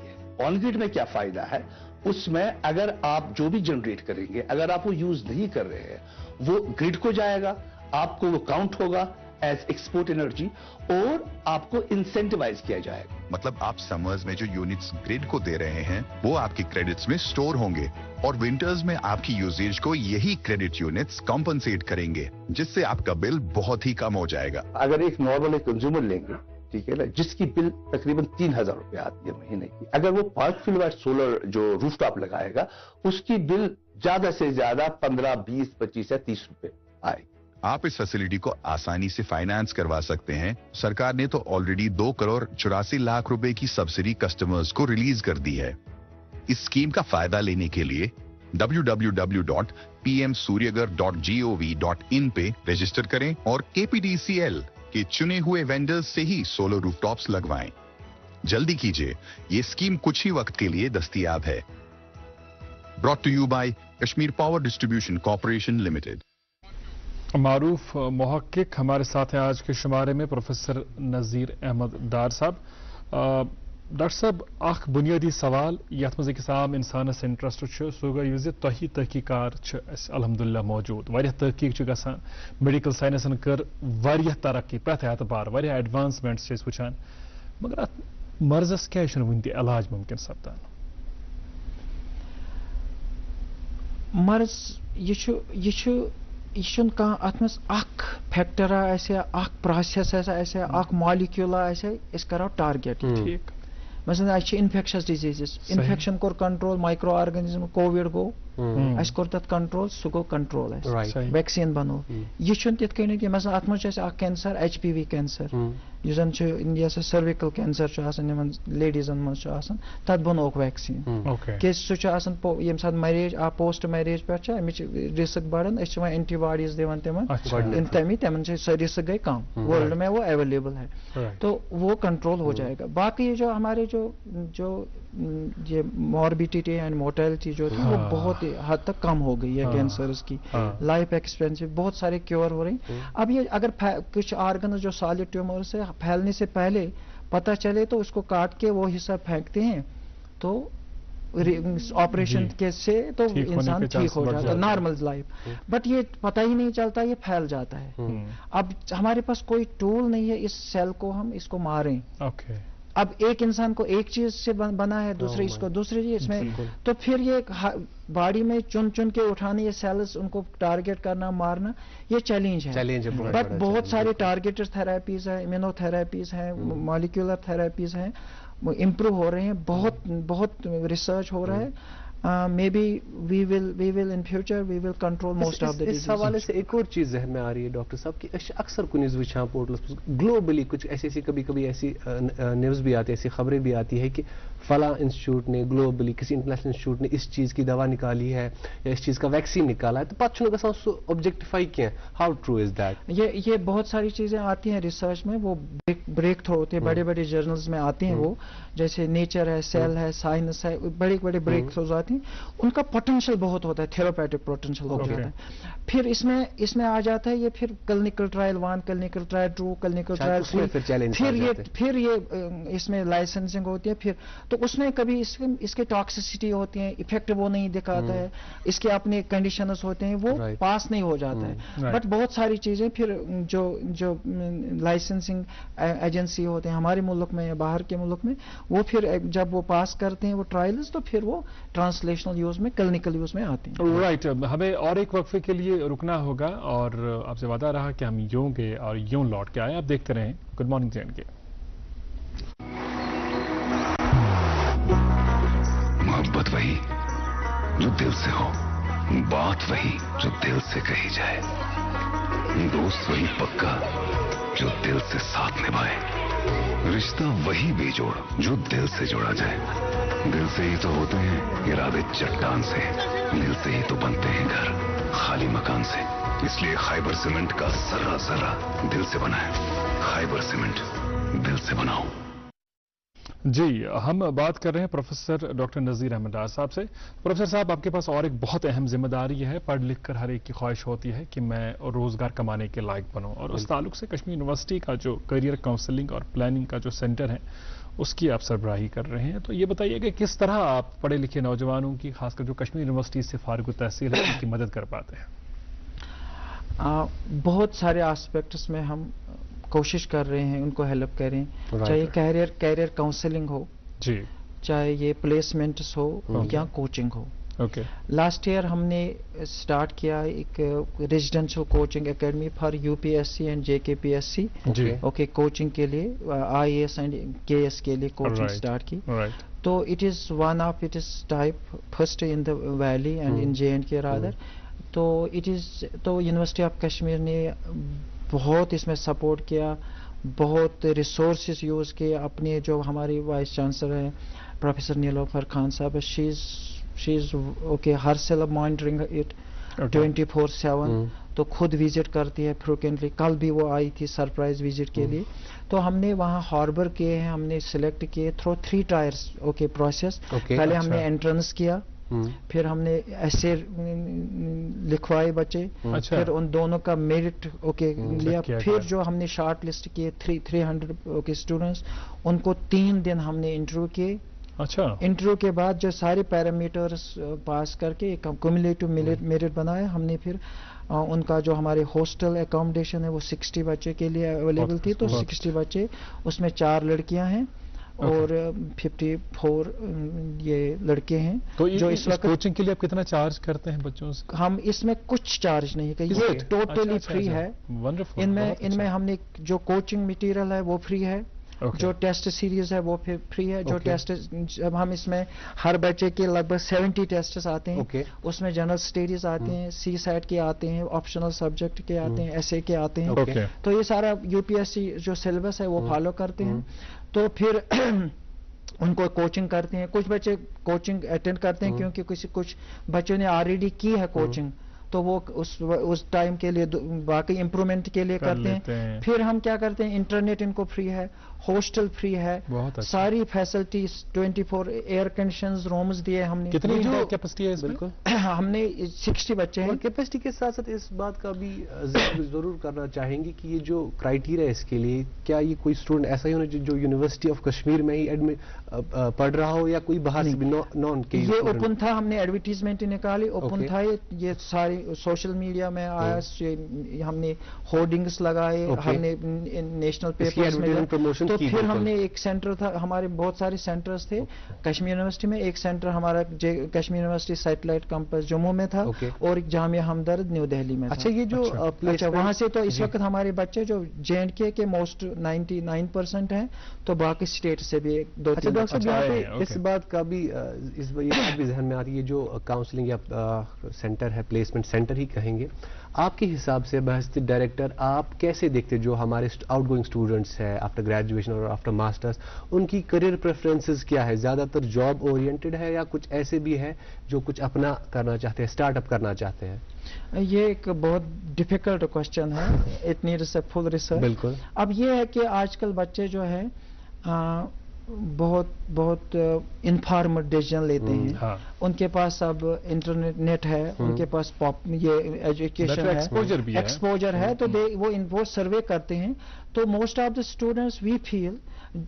ऑन ग्रिड में क्या फायदा है, उसमें अगर आप जो भी जनरेट करेंगे, अगर आप वो यूज नहीं कर रहे हैं, वो ग्रिड को जाएगा, आपको वो काउंट होगा एज एक्सपोर्ट एनर्जी और आपको इंसेंटिवाइज किया जाएगा। मतलब आप समर्स में जो यूनिट्स ग्रिड को दे रहे हैं वो आपके क्रेडिट्स में स्टोर होंगे और विंटर्स में आपकी यूसेज को यही क्रेडिट यूनिट्स कॉम्पनसेट करेंगे, जिससे आपका बिल बहुत ही कम हो जाएगा। अगर एक नॉर्मल कंज्यूमर लेंगे, ठीक है ना, जिसकी बिल तकरीबन 3,000 रुपए आती है महीने की, अगर वो 5 किलोवाट सोलर जो रूफटॉप लगाएगा, उसकी बिल ज्यादा से ज्यादा 15, 20, 25 या 30 रुपए आएगी। आप इस फैसिलिटी को आसानी से फाइनेंस करवा सकते हैं। सरकार ने तो ऑलरेडी 2,84,00,000 रुपए की सब्सिडी कस्टमर्स को रिलीज कर दी है। इस स्कीम का फायदा लेने के लिए www.pmsuryagar.gov.in पे रजिस्टर करें और KPDCL के चुने हुए वेंडर्स से ही सोलर रूफटॉप्स लगवाएं। जल्दी कीजिए, ये स्कीम कुछ ही वक्त के लिए दस्तयाब है। Brought to you by Kashmir power distribution corporation limited. मारूफ मुहक्किक हमारे साथ हैं आज के शुमारे में प्रोफेसर नज़ीर अहमद डार साहब। डॉक्टर साहब, अख बुनियादी सवाल यथ मज अकिस आम इंसानस इंटरेस्ट सह गो तुही तहकीकार अल्हम्दुलिल्लाह मौजूद, वारियाह तहकीक गसान, मेडिकल साइंसन कर वारियाह तरक्की प्रथ एतबार, वारियाह एडवांसमेंट्स वुचान, मगर अत मर्जस क्या वन तह इलाज मुमकिन सपदान? मर्ज यह कह अत मज फैक्टरा प्रोसेस मॉलिक्यूल करो टारगेट, ठीक मसलन इन्फेक्शस डिजीजेस, इन्फेक्शन कोर कंट्रोल, माइक्रो ऑर्गेनिज्म कोविड गो कोर तथ कंट्रोल, सह गो कंट्रोल, वैक्सीन बनो। यह तिथ कन कि मसलन अत मज कैंसर HPV कैंसर जन इंडिया से सर्विकल कैंसर लेडीजन मज तथ बनोक वैक्सीन कि सह ये मरेज आ पोस्ट मैरेज पे अमिच रिस्क बढ़ान, एंटीबॉडीज दिवान तमन रिस्क गई कम, वर्ल्ड में वो अवेलेबल है, तो वो कंट्रोल हो जाएगा। बाकी जो हमारे जो ये मॉर्बिडिटी एंड मोर्टेलिटी जो थी वो बहुत हद तक कम हो गई है, कैंसर्स की लाइफ एक्सपेक्टेंसी बहुत सारे क्योर हो रही। अब ये अगर कुछ ऑर्गन जो सॉलिड ट्यूमर से फैलने से पहले पता चले तो उसको काट के वो हिस्सा फेंकते हैं, तो ऑपरेशन के से तो इंसान ठीक हो जाता है, नॉर्मल लाइफ। बट ये पता ही नहीं चलता, ये फैल जाता है। अब हमारे पास कोई टूल नहीं है इस सेल को हम इसको मारें। अब एक इंसान को एक चीज से बना है, दूसरे इसको दूसरी चीज इसमें, तो फिर ये बॉडी में चुन चुन के उठाने, ये सेल्स उनको टारगेट करना, मारना, ये चैलेंज है। बट बहुत सारे टारगेटेड थेरेपीज हैं, इम्यूनोथेरेपीज हैं, मॉलिक्यूलर थेरेपीज हैं, इम्प्रूव हो रहे हैं, बहुत रिसर्च हो रहा है. Maybe we will in future we will control most of the इस हवाले से एक और चीज जहन में आ रही है डॉक्टर साहब कि अक्सर कुछ वुचान पोर्टल्स ग्लोबली कुछ ऐसी कभी कभी ऐसी न्यूज़ भी आती है, ऐसी खबरें भी आती है कि फला इंस्टीट्यूट ने ग्लोबली किसी इंटरनेशनल इंस्टीट्यूट ने इस चीज की दवा निकाली है या इस चीज का वैक्सीन निकाला है, तो पता गसान सो ऑब्जेक्टिफाई किया. How true is that? ये बहुत सारी चीजें आती हैं रिसर्च में, वो ब्रेक थ्रू होते हैं, बड़े बड़े जर्नल्स में आती हैं वो, जैसे नेचर है, सेल है, साइंस है, बड़े बड़े ब्रेक थ्रूज आती हैं. उनका पोटेंशियल बहुत होता है, थेरापेटिक पोटेंशियल होता है. फिर इसमें आ जाता है ये फिर clinical trial 1, clinical trial 2, clinical trial 3, फिर ये इसमें लाइसेंसिंग होती है. फिर तो उसमें कभी इसके टॉक्सिसिटी होती है, इफेक्ट वो नहीं दिखाता है, इसके अपने कंडीशंस होते हैं, वो पास नहीं हो जाता है. बट बहुत सारी चीजें फिर जो लाइसेंसिंग एजेंसी होते हैं हमारे मुल्क में या बाहर के मुल्क में, वो फिर जब वो पास करते हैं वो ट्रायल्स, तो फिर वो ट्रांसलेशनल यूज में, क्लिनिकल यूज में आते हैं. राइट. हमें और एक वक्फे के लिए रुकना होगा और आपसे वादा रहा कि हम यूं गए और यूं लौट के आए. आप देखते रहें गुड मॉर्निंग जे&के. मोहब्बत वही जो दिल से हो, बात वही जो दिल से कही जाए, दोस्त वही पक्का जो दिल से साथ निभाए, रिश्ता वही बेजोड़ जो दिल से जोड़ा जाए. दिल से ही तो होते हैं इरादे चट्टान से, दिल से ही तो बनते हैं घर खाली मकान से. इसलिए खैबर सीमेंट का जर्रा जर्रा दिल से बना है. खैबर सीमेंट, दिल से बनाओ. जी, हम बात कर रहे हैं प्रोफेसर डॉक्टर नज़ीर अहमद डार साहब से. प्रोफेसर साहब, आपके पास और एक बहुत अहम जिम्मेदारी है. पढ़ लिख कर हर एक की ख्वाहिश होती है कि मैं रोजगार कमाने के लायक बनूं, और उस ताल्लुक से कश्मीर यूनिवर्सिटी का जो करियर काउंसलिंग और प्लानिंग का जो सेंटर है उसकी आप सरबराही कर रहे हैं. तो ये बताइए कि किस तरह आप पढ़े लिखे नौजवानों की, खासकर जो कश्मीर यूनिवर्सिटी से फारिग तहसील है, उनकी मदद कर पाते हैं? बहुत सारे एस्पेक्ट्स में हम कोशिश कर रहे हैं उनको हेल्प करें. चाहे कैरियर काउंसलिंग हो जी, चाहे ये प्लेसमेंट्स हो या कोचिंग हो. लास्ट ईयर हमने स्टार्ट किया एक residential coaching academy for UPSC and JKPSC. Coaching के लिए IAS एंड KS के लिए कोचिंग स्टार्ट की. तो it is one of it is type first in the valley and in J&K rather. तो यूनिवर्सिटी ऑफ कश्मीर ने बहुत इसमें सपोर्ट किया, बहुत रिसोर्सेज यूज़ किए. अपने जो हमारी वाइस चांसलर हैं प्रोफेसर नीलोफर खान साहब, she is herself monitoring it 24/7. तो खुद विजिट करती है फ्रिक्वेंटली. कल भी वो आई थी सरप्राइज विजिट के लिए. तो हमने वहाँ हार्बर किए हैं, हमने सिलेक्ट किए थ्रू 3 टायर्स प्रोसेस. पहले हमने एंट्रेंस किया, फिर हमने ऐसे लिखवाए बच्चे, फिर उन दोनों का मेरिट लिया, फिर जो हमने शॉर्ट लिस्ट किए 300 स्टूडेंट्स, उनको 3 दिन हमने इंटरव्यू किए. इंटरव्यू के बाद जो सारे पैरामीटर्स पास करके एक क्युमुलेटिव मेरिट बनाया हमने. फिर उनका जो हमारे हॉस्टल एकोमोडेशन है वो 60 बच्चे के लिए अवेलेबल थी. तो 60 बच्चे, उसमें 4 लड़कियां हैं और 54 ये लड़के हैं. तो जो इस वक्त कोचिंग के लिए आप कितना चार्ज करते हैं बच्चों से? हम इसमें कुछ चार्ज नहीं करते, ये टोटली फ्री है. इनमें हमने जो कोचिंग मटेरियल है वो फ्री है, जो टेस्ट सीरीज है वो फिर फ्री है. जो टेस्ट जब हम इसमें हर बच्चे के लगभग 70 टेस्ट आते हैं. उसमें जनरल स्टडीज आते हैं, CSAT के आते हैं, ऑप्शनल सब्जेक्ट के आते हैं, SA के आते हैं. तो ये सारा UPSC जो सिलेबस है वो फॉलो करते हैं. तो फिर उनको कोचिंग करते हैं. कुछ बच्चे कोचिंग अटेंड करते हैं क्योंकि कुछ बच्चों ने ऑलरेडी की है कोचिंग, तो वो उस टाइम के लिए बाकी इम्प्रूवमेंट के लिए करते हैं. फिर हम क्या करते हैं, इंटरनेट इनको फ्री है, हॉस्टल फ्री है, सारी फैसिलिटीज 24 एयर कंडीशंस रूम्स दिए हमने. कितनी कैपेसिटी है इसमें? हमने 60 बच्चे हैं. कैपेसिटी के साथ साथ इस बात का भी जरूर करना चाहेंगे कि ये जो क्राइटेरिया है इसके लिए, क्या ये कोई स्टूडेंट ऐसा ही होना चाहिए जो यूनिवर्सिटी ऑफ कश्मीर में ही पढ़ रहा हो या कोई बाहर से भी नॉन के? ये ओपन था, हमने एडवर्टीजमेंट निकाली, ओपन था ये सारे सोशल मीडिया में आया, हमने होर्डिंग्स लगाए, हमने नेशनल पेपर्स में, तो फिर हमने एक सेंटर था, हमारे बहुत सारे सेंटर्स थे कश्मीर यूनिवर्सिटी में। एक सेंटर हमारा Kashmir university satellite campus Jammu में था, और एक जामिया हमदर्द न्यू दिल्ली में था। अच्छा, ये जो अच्छा, वहां से तो इस वक्त हमारे बच्चे जो JNK के मोस्ट 99% हैं, तो बाकी स्टेट से भी 2-3। अच्छा डॉक्टर साहब, यहाँ पे इस बात का भी इस बात भी जहन में आती है, जो काउंसलिंग या सेंटर है, प्लेसमेंट सेंटर ही कहेंगे, आपके हिसाब से बहसती डायरेक्टर, आप कैसे देखते जो हमारे आउटगोइंग स्टूडेंट्स हैं आफ्टर ग्रेजुएशन और आफ्टर मास्टर्स, उनकी करियर प्रेफरेंसेस क्या है? ज़्यादातर जॉब ओरिएंटेड है या कुछ ऐसे भी है जो कुछ अपना करना चाहते हैं, स्टार्टअप करना चाहते हैं? ये एक बहुत डिफिकल्ट क्वेश्चन है, it needs a full research. बिल्कुल। अब ये है कि आजकल बच्चे जो है बहुत इन्फॉर्म्ड डिसीजन लेते हैं। हाँ। उनके पास अब इंटरनेट है, उनके पास ये एजुकेशन है, एक्सपोजर है, तो वो सर्वे करते हैं। तो most of the students we feel,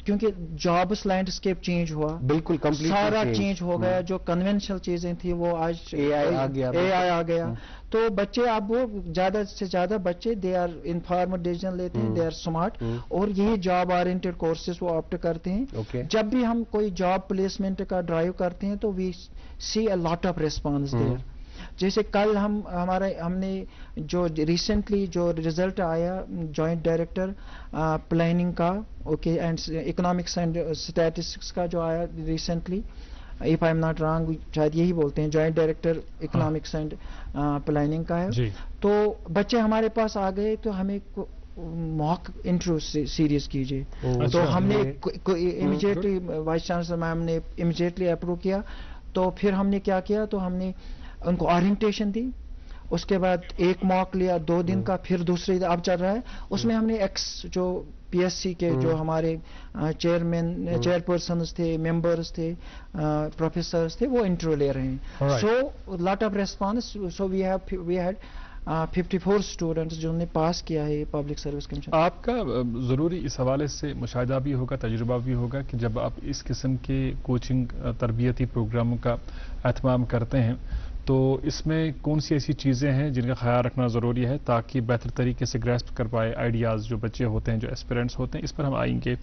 क्योंकि जॉब्स लैंडस्केप चेंज हुआ, बिल्कुल सारा चेंज हो गया, जो कन्वेंशनल चीजें थी वो आज AI आ गया, तो बच्चे अब वो ज्यादा से ज्यादा बच्चे दे आर इन्फॉर्म्ड डिसीजन लेते हैं, दे आर स्मार्ट, और यही जॉब ओरिएंटेड कोर्सेज वो ऑप्ट करते हैं। जब भी हम कोई जॉब प्लेसमेंट का ड्राइव करते हैं तो we see a lot of response there. जैसे कल हमने जो रिसेंटली जो रिजल्ट आया जॉइंट डायरेक्टर प्लानिंग का, okay, and economics and statistics का जो आया recently, if I am not wrong, शायद यही बोलते हैं, joint director economics and planning का है। तो बच्चे हमारे पास आ गए, तो हमें मॉक इंटरव्यू सीरीज कीजिए, तो हमने इमीडिएटली वाइस चांसलर मैम ने इमीडिएटली अप्रूव किया। तो फिर हमने क्या किया, तो हमने उनको ओरिएंटेशन दी, उसके बाद एक मॉक लिया 2 दिन का, फिर दूसरे अब चल रहा है, उसमें हमने जो PSC के जो हमारे चेयरपर्सन्स थे, मेंबर्स थे, प्रोफेसर्स थे, वो इंटरव्यू ले रहे हैं। So lot of response, so we had 54 students जिन्होंने पास किया है पब्लिक सर्विस कमीशन। आपका ज़रूरी इस हवाले से मुशाहिदा भी होगा, तजुर्बा भी होगा कि जब आप इस किस्म के कोचिंग तरबियती प्रोग्रामों का एहतमाम करते हैं, तो इसमें कौन सी ऐसी चीज़ें हैं जिनका ख्याल रखना ज़रूरी है ताकि बेहतर तरीके से ग्रैस्प कर पाए आइडियाज़ जो बच्चे होते हैं, जो एस्पिरेंट्स होते हैं? इस पर हम आएंगे,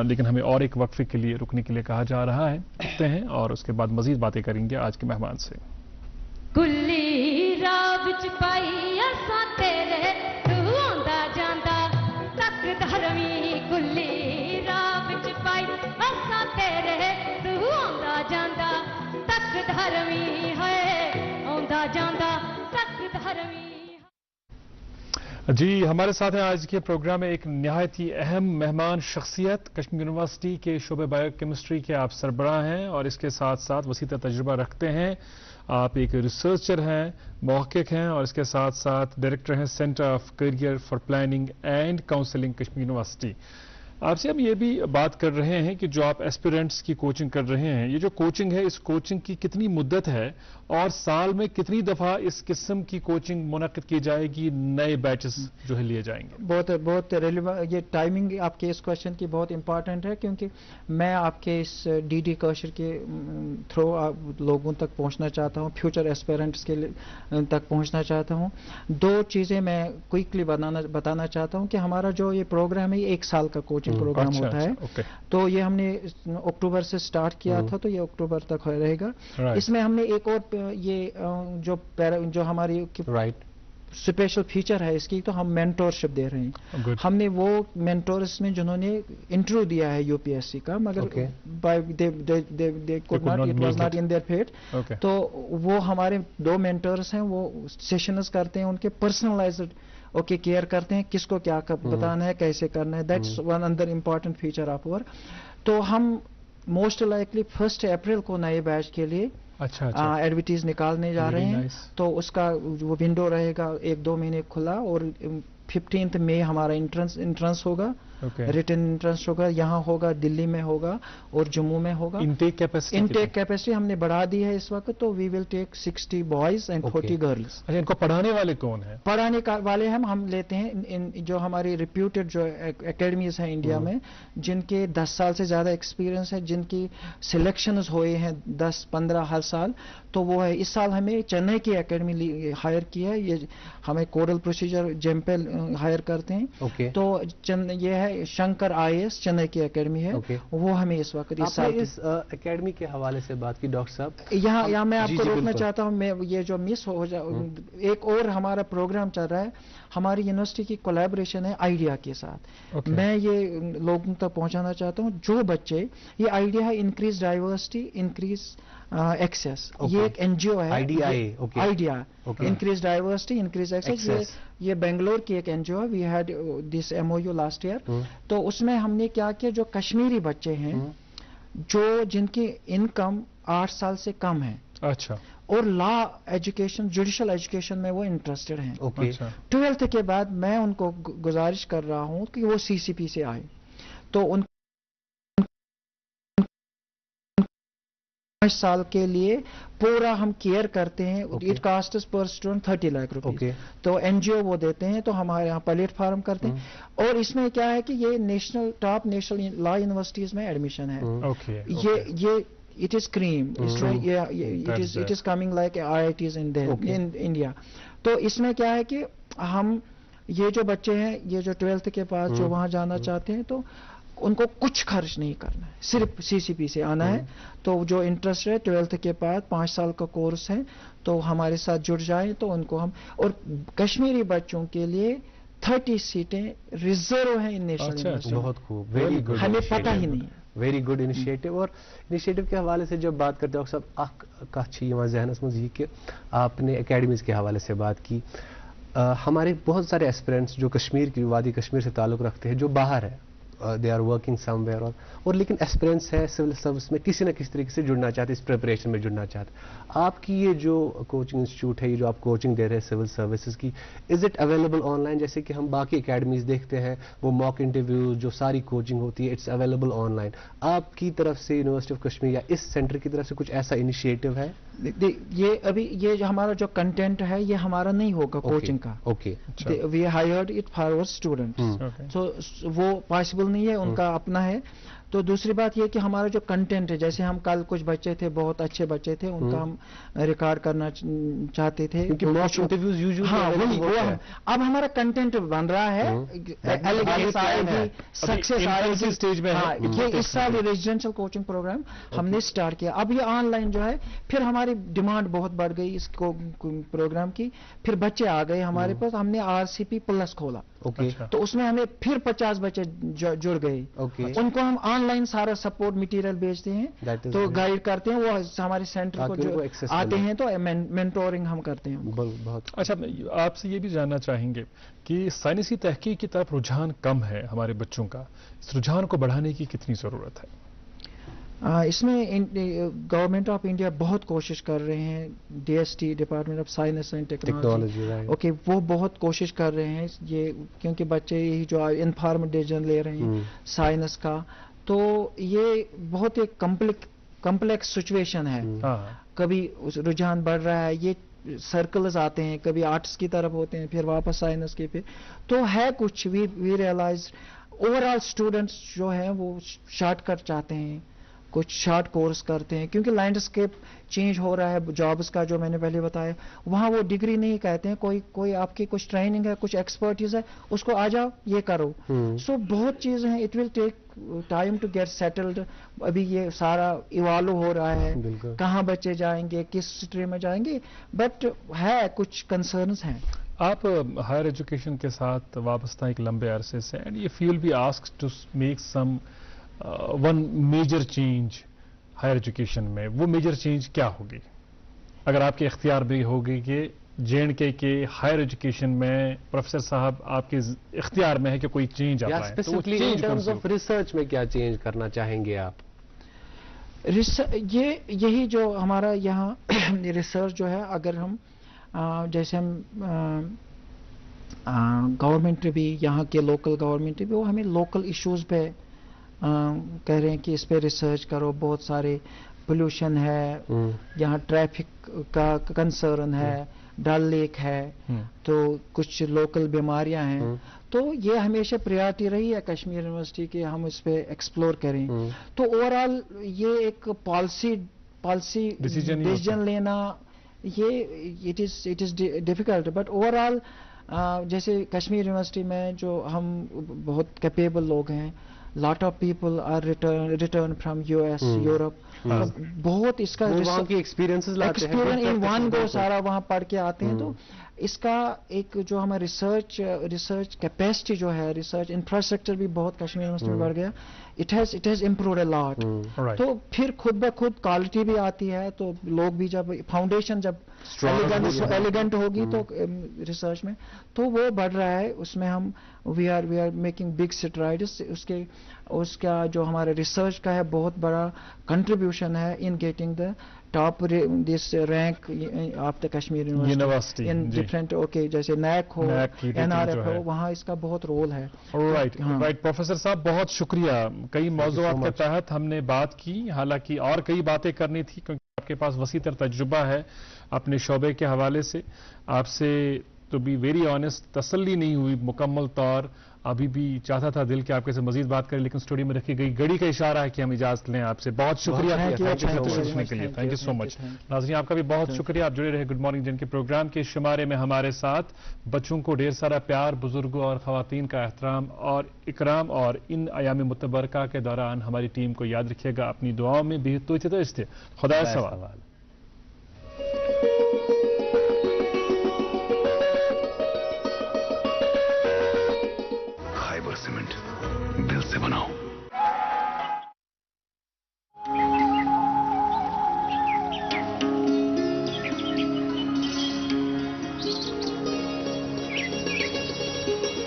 लेकिन हमें और एक वक्फे के लिए रुकने के लिए कहा जा रहा है, रुकते हैं और उसके बाद मज़ीद बातें करेंगे आज के मेहमान से। कुल्ली राह विच पाई असां तेरे, तू आंदा जांदा तक धरमी, कुल्ली राह विच पाई असां तेरे, तू आंदा जांदा तक धरमी है, आंदा जांदा तक धरमी। जी, हमारे साथ हैं आज के प्रोग्राम में एक नहायत ही अहम मेहमान शख्सियत, कश्मीर यूनिवर्सिटी के शोबे बायोकेमिस्ट्री के आप सरबराह हैं और इसके साथ साथ वसीता तजुर्बा रखते हैं। आप एक रिसर्चर हैं, महक़िक़ हैं और इसके साथ साथ डायरेक्टर हैं centre of career for planning and counselling Kashmir university. आपसे हम ये भी बात कर रहे हैं कि जो आप एस्पिरेंट्स की कोचिंग कर रहे हैं, ये जो कोचिंग है, इस कोचिंग की कितनी मुद्दत है और साल में कितनी दफ़ा इस किस्म की कोचिंग मुनक़िद की जाएगी, नए बैचेस जो है लिए जाएंगे? बहुत रेलेवेंट, ये टाइमिंग आपके इस क्वेश्चन की बहुत इंपॉर्टेंट है, क्योंकि मैं आपके इस DD कौशल के थ्रू लोगों तक पहुंचना चाहता हूं, फ्यूचर एस्पिरेंट्स के तक पहुंचना चाहता हूं। 2 चीज़ें मैं क्विकली बताना चाहता हूं कि हमारा जो ये प्रोग्राम है, ये 1 साल का कोचिंग प्रोग्राम होता है। तो ये हमने अक्टूबर से स्टार्ट किया था, तो ये अक्टूबर तक रहेगा। इसमें हमने एक और ये जो हमारी स्पेशल फीचर है इसकी, तो हम मेंटोरशिप दे रहे हैं। हमने वो मेंटोर्स में जिन्होंने इंटरव्यू दिया है UPSC का, मगर they could not, it was not in their fate, तो वो हमारे 2 मेंटोर्स हैं, वो सेशंस करते हैं, उनके पर्सनलाइज्ड केयर करते हैं, किसको क्या बताना है, कैसे करना है। That's one another important feature of work. तो हम मोस्ट लाइकली 1 अप्रैल को नए बैच के लिए एडवर्टीज निकालने जा रहे हैं। तो उसका वो विंडो रहेगा 1-2 महीने खुला, और 15 मई हमारा इंट्रेंस होगा रिटन इंट्रेंस होगा, यहाँ होगा, दिल्ली में होगा और जम्मू में होगा। इनटेक कैपेसिटी हमने बढ़ा दी है इस वक्त, तो we will take 60 boys and 40 girls. अच्छा, इनको पढ़ाने वाले कौन है? पढ़ाने वाले हम लेते हैं जो हमारी रिप्यूटेड जो एकेडमीज हैं इंडिया में, जिनके 10 साल से ज्यादा एक्सपीरियंस है, जिनकी सिलेक्शंस हुए हैं 10-15 हर साल, तो वो है। इस साल हमें चेन्नई की एकेडमी हायर की है, ये हमें कोरल प्रोसीजर जेम्पेल हायर करते हैं। तो ये है शंकर IAS चेन्नई की एकेडमी है, वो हमें इस वक्त इस एकेडमी के हवाले से बात की डॉक्टर साहब। यहाँ मैं आपको रोकना चाहता हूँ, मैं ये जो मिस हो एक और हमारा प्रोग्राम चल रहा है, हमारी यूनिवर्सिटी की कोलैबोरेशन है आइडिया के साथ। मैं ये लोगों तक पहुंचाना चाहता हूँ, जो बच्चे, ये आइडिया है इंक्रीज डाइवर्सिटी इंक्रीज एक्सेस, ये एक NGO है idea, increase diversity increase access, ये बेंगलोर की एक NGO है। We had this MOU last year. तो उसमें हमने क्या किया, जो कश्मीरी बच्चे हैं जो जिनकी इनकम 8 साल से कम है, अच्छा, और लॉ एजुकेशन, जुडिशियल एजुकेशन में वो इंटरेस्टेड हैं, अच्छा, 12th के बाद मैं उनको गुजारिश कर रहा हूं कि वो CCP से आए, तो उन 5 साल के लिए पूरा हम केयर करते हैं। इट कास्ट पर स्टूडेंट 30 लाख रुपए, तो NGO वो देते हैं, तो हमारे यहाँ प्लेटफॉर्म करते हैं। और इसमें क्या है कि ये टॉप नेशनल लॉ यूनिवर्सिटीज में एडमिशन है। ये it is cream, it is coming like IITs in India। तो इसमें क्या है कि हम ये जो बच्चे हैं, ये जो 12th के पास जो वहां जाना चाहते हैं, तो उनको कुछ खर्च नहीं करना है, सिर्फ CCP से आना है। तो जो इंटरेस्ट है 12th के बाद 5 साल का कोर्स है, तो हमारे साथ जुड़ जाए, तो उनको हम, और कश्मीरी बच्चों के लिए 30 सीटें रिजर्व हैं इन नेशनल यूनिवर्सिटी। बहुत खूब, वेरी गुड, हमें पता ही नहीं है। Very good initiative. और इनिशिएटिव के हवाले से जब बात करते हो सब जहनस मज ये कि आपने एकेडमीज के हवाले से बात की। हमारे बहुत सारे एस्पिरेंट्स जो कश्मीर की वादी कश्मीर से ताल्लुक़ रखते हैं, जो बाहर है, दे आर वर्किंग समवेयर, और लेकिन एस्पिरेंट्स है सिविल सर्विस में किसी न किसी तरीके से जुड़ना चाहते, इस प्रिपरेशन में जुड़ना चाहते। आपकी ये जो कोचिंग इंस्टीट्यूट है, ये जो आप कोचिंग दे रहे हैं सिविल सर्विसेज की, इज इट अवेलेबल ऑनलाइन? जैसे कि हम बाकी एकेडमीज देखते हैं, वो मॉक इंटरव्यू जो सारी कोचिंग होती है, इट्स अवेलेबल ऑनलाइन। आपकी तरफ से यूनिवर्सिटी ऑफ कश्मीर या इस सेंटर की तरफ से कुछ ऐसा इनिशिएटिव है? ये अभी ये जो हमारा जो कंटेंट है, ये हमारा नहीं होगा कोचिंग का। We hired it for our students, तो वो पॉसिबल नहीं है, उनका अपना है। तो दूसरी बात ये कि हमारा जो कंटेंट है, जैसे हम कल कुछ बच्चे थे, बहुत अच्छे बच्चे थे, उनका हम रिकॉर्ड करना चाहते थे, क्योंकि मॉक इंटरव्यूज यूजुअली अब हमारा कंटेंट बन रहा है, सक्सेस आएगी स्टेज में। ये इस साल रेजिडेंशियल कोचिंग प्रोग्राम हमने स्टार्ट किया। अब ये ऑनलाइन जो है, फिर हमारी डिमांड बहुत बढ़ गई इस प्रोग्राम की, फिर बच्चे आ गए हमारे पास, हमने RCP प्लस खोला, तो उसमें हमें फिर 50 बच्चे जुड़ गए। उनको हम ऑनलाइन सारा सपोर्ट मटेरियल भेजते हैं, तो गाइड करते हैं, वो हमारे सेंटर को जो आते हैं, तो मेंटोरिंग हम करते हैं। बहुत अच्छा। आपसे ये भी जानना चाहेंगे कि साइंसी तहकीक की तरफ रुझान कम है हमारे बच्चों का, इस रुझान को बढ़ाने की कितनी जरूरत है? इसमें गवर्नमेंट ऑफ इंडिया बहुत कोशिश कर रहे हैं, DST department of science and technology, वो बहुत कोशिश कर रहे हैं ये, क्योंकि बच्चे यही जो इन्फॉर्मेटिव डिसीजन ले रहे हैं साइंस का, तो ये बहुत एक कॉम्प्लेक्स सिचुएशन है। कभी रुझान बढ़ रहा है, ये सर्कल्स आते हैं, कभी आर्ट्स की तरफ होते हैं, फिर वापस साइंस के, फिर तो है कुछ वी रियलाइज ओवरऑल स्टूडेंट्स जो है वो शॉर्टकट चाहते हैं, कुछ शॉर्ट कोर्स करते हैं, क्योंकि लैंडस्केप चेंज हो रहा है जॉब्स का, जो मैंने पहले बताया, वहाँ वो डिग्री नहीं कहते हैं, कोई आपकी कुछ ट्रेनिंग है, कुछ एक्सपर्टीज है, उसको आ जाओ ये करो। सो बहुत चीजें हैं, it will take time to get settled. अभी ये सारा इवॉल्व हो रहा है, कहाँ बच्चे जाएंगे, किस स्ट्रीम में जाएंगे, बट है कुछ कंसर्न्स हैं। आप हायर एजुकेशन के साथ वाबस्ता एक लंबे अरसे से, and if you will be asked to make some one major change higher education में, वो मेजर चेंज क्या होगी अगर आपके इख्तियार भी होगी कि J&K के हायर एजुकेशन में प्रोफेसर साहब आपके इख्तियार में है कि कोई चेंज आप लाएं, तो वो change in terms of research में क्या चेंज करना चाहेंगे आप? यही जो हमारा यहाँ रिसर्च जो है, अगर हम जैसे हम गवर्नमेंट भी, यहाँ के लोकल गवर्नमेंट भी, वो हमें लोकल इश्यूज पे कह रहे हैं कि इस पे रिसर्च करो, बहुत सारे पोल्यूशन है, यहाँ ट्रैफिक का कंसर्न है, डल लेक है, तो कुछ लोकल बीमारियां हैं, तो ये हमेशा प्रायोरिटी रही है कश्मीर यूनिवर्सिटी की, हम इस पे एक्सप्लोर करें। तो ओवरऑल ये एक पॉलिसी डिसीजन लेना, ये it is difficult, but overall जैसे कश्मीर यूनिवर्सिटी में जो हम बहुत कैपेबल लोग हैं, lot of people are return from US, Europe, बहुत इसका वहाँ की एक्सपीरियंसेस लाते हैं, एक्सपीरियंस इन वन गो सारा वहाँ पढ़ के आते हैं। तो इसका एक जो हमारा रिसर्च कैपेसिटी जो है, रिसर्च इंफ्रास्ट्रक्चर भी बहुत कश्मीर यूनिवर्सिटी में बढ़ गया, it has improved a lot. तो फिर खुद ब खुद क्वालिटी भी आती है, तो लोग भी जब फाउंडेशन जब एलिगेंट होगी तो रिसर्च में तो वो बढ़ रहा है, उसमें हम we are making big strides. उसका जो हमारे रिसर्च का है बहुत बड़ा कंट्रीब्यूशन है in getting the top this rank of the Kashmir university in different, okay, जैसे NAC हो, NRF हो, वहाँ इसका बहुत रोल है। राइट प्रोफेसर साहब, बहुत शुक्रिया। कई मौज़ूआत के तहत हमने बात की, हालांकि और कई बातें करनी थी क्योंकि आपके पास वसीतर तजुर्बा है अपने शोबे के हवाले से। आपसे तो बी वेरी ऑनेस्ट तसल्ली नहीं हुई मुकम्मल तौर, अभी भी चाहता था दिल के आपके से मजीद बात करें, लेकिन स्टूडियो में रखी गई घड़ी का इशारा है कि हम इजाजत लें आपसे। बहुत शुक्रिया पूछने के लिए, थैंक यू सो मच। नाज़रीन, आपका भी बहुत शुक्रिया, आप जुड़े रहे गुड मॉर्निंग जिनके प्रोग्राम के शुमारे में हमारे साथ। बच्चों को ढेर सारा प्यार, बुजुर्गों और खवातीन का एहतराम और इकराम, और इन अयाम मुतबरका के दौरान हमारी टीम को याद रखिएगा अपनी दुआओं में भी। तो इस्ते खुदा सवाल। खाइबर सीमेंट दिल से बनाओ।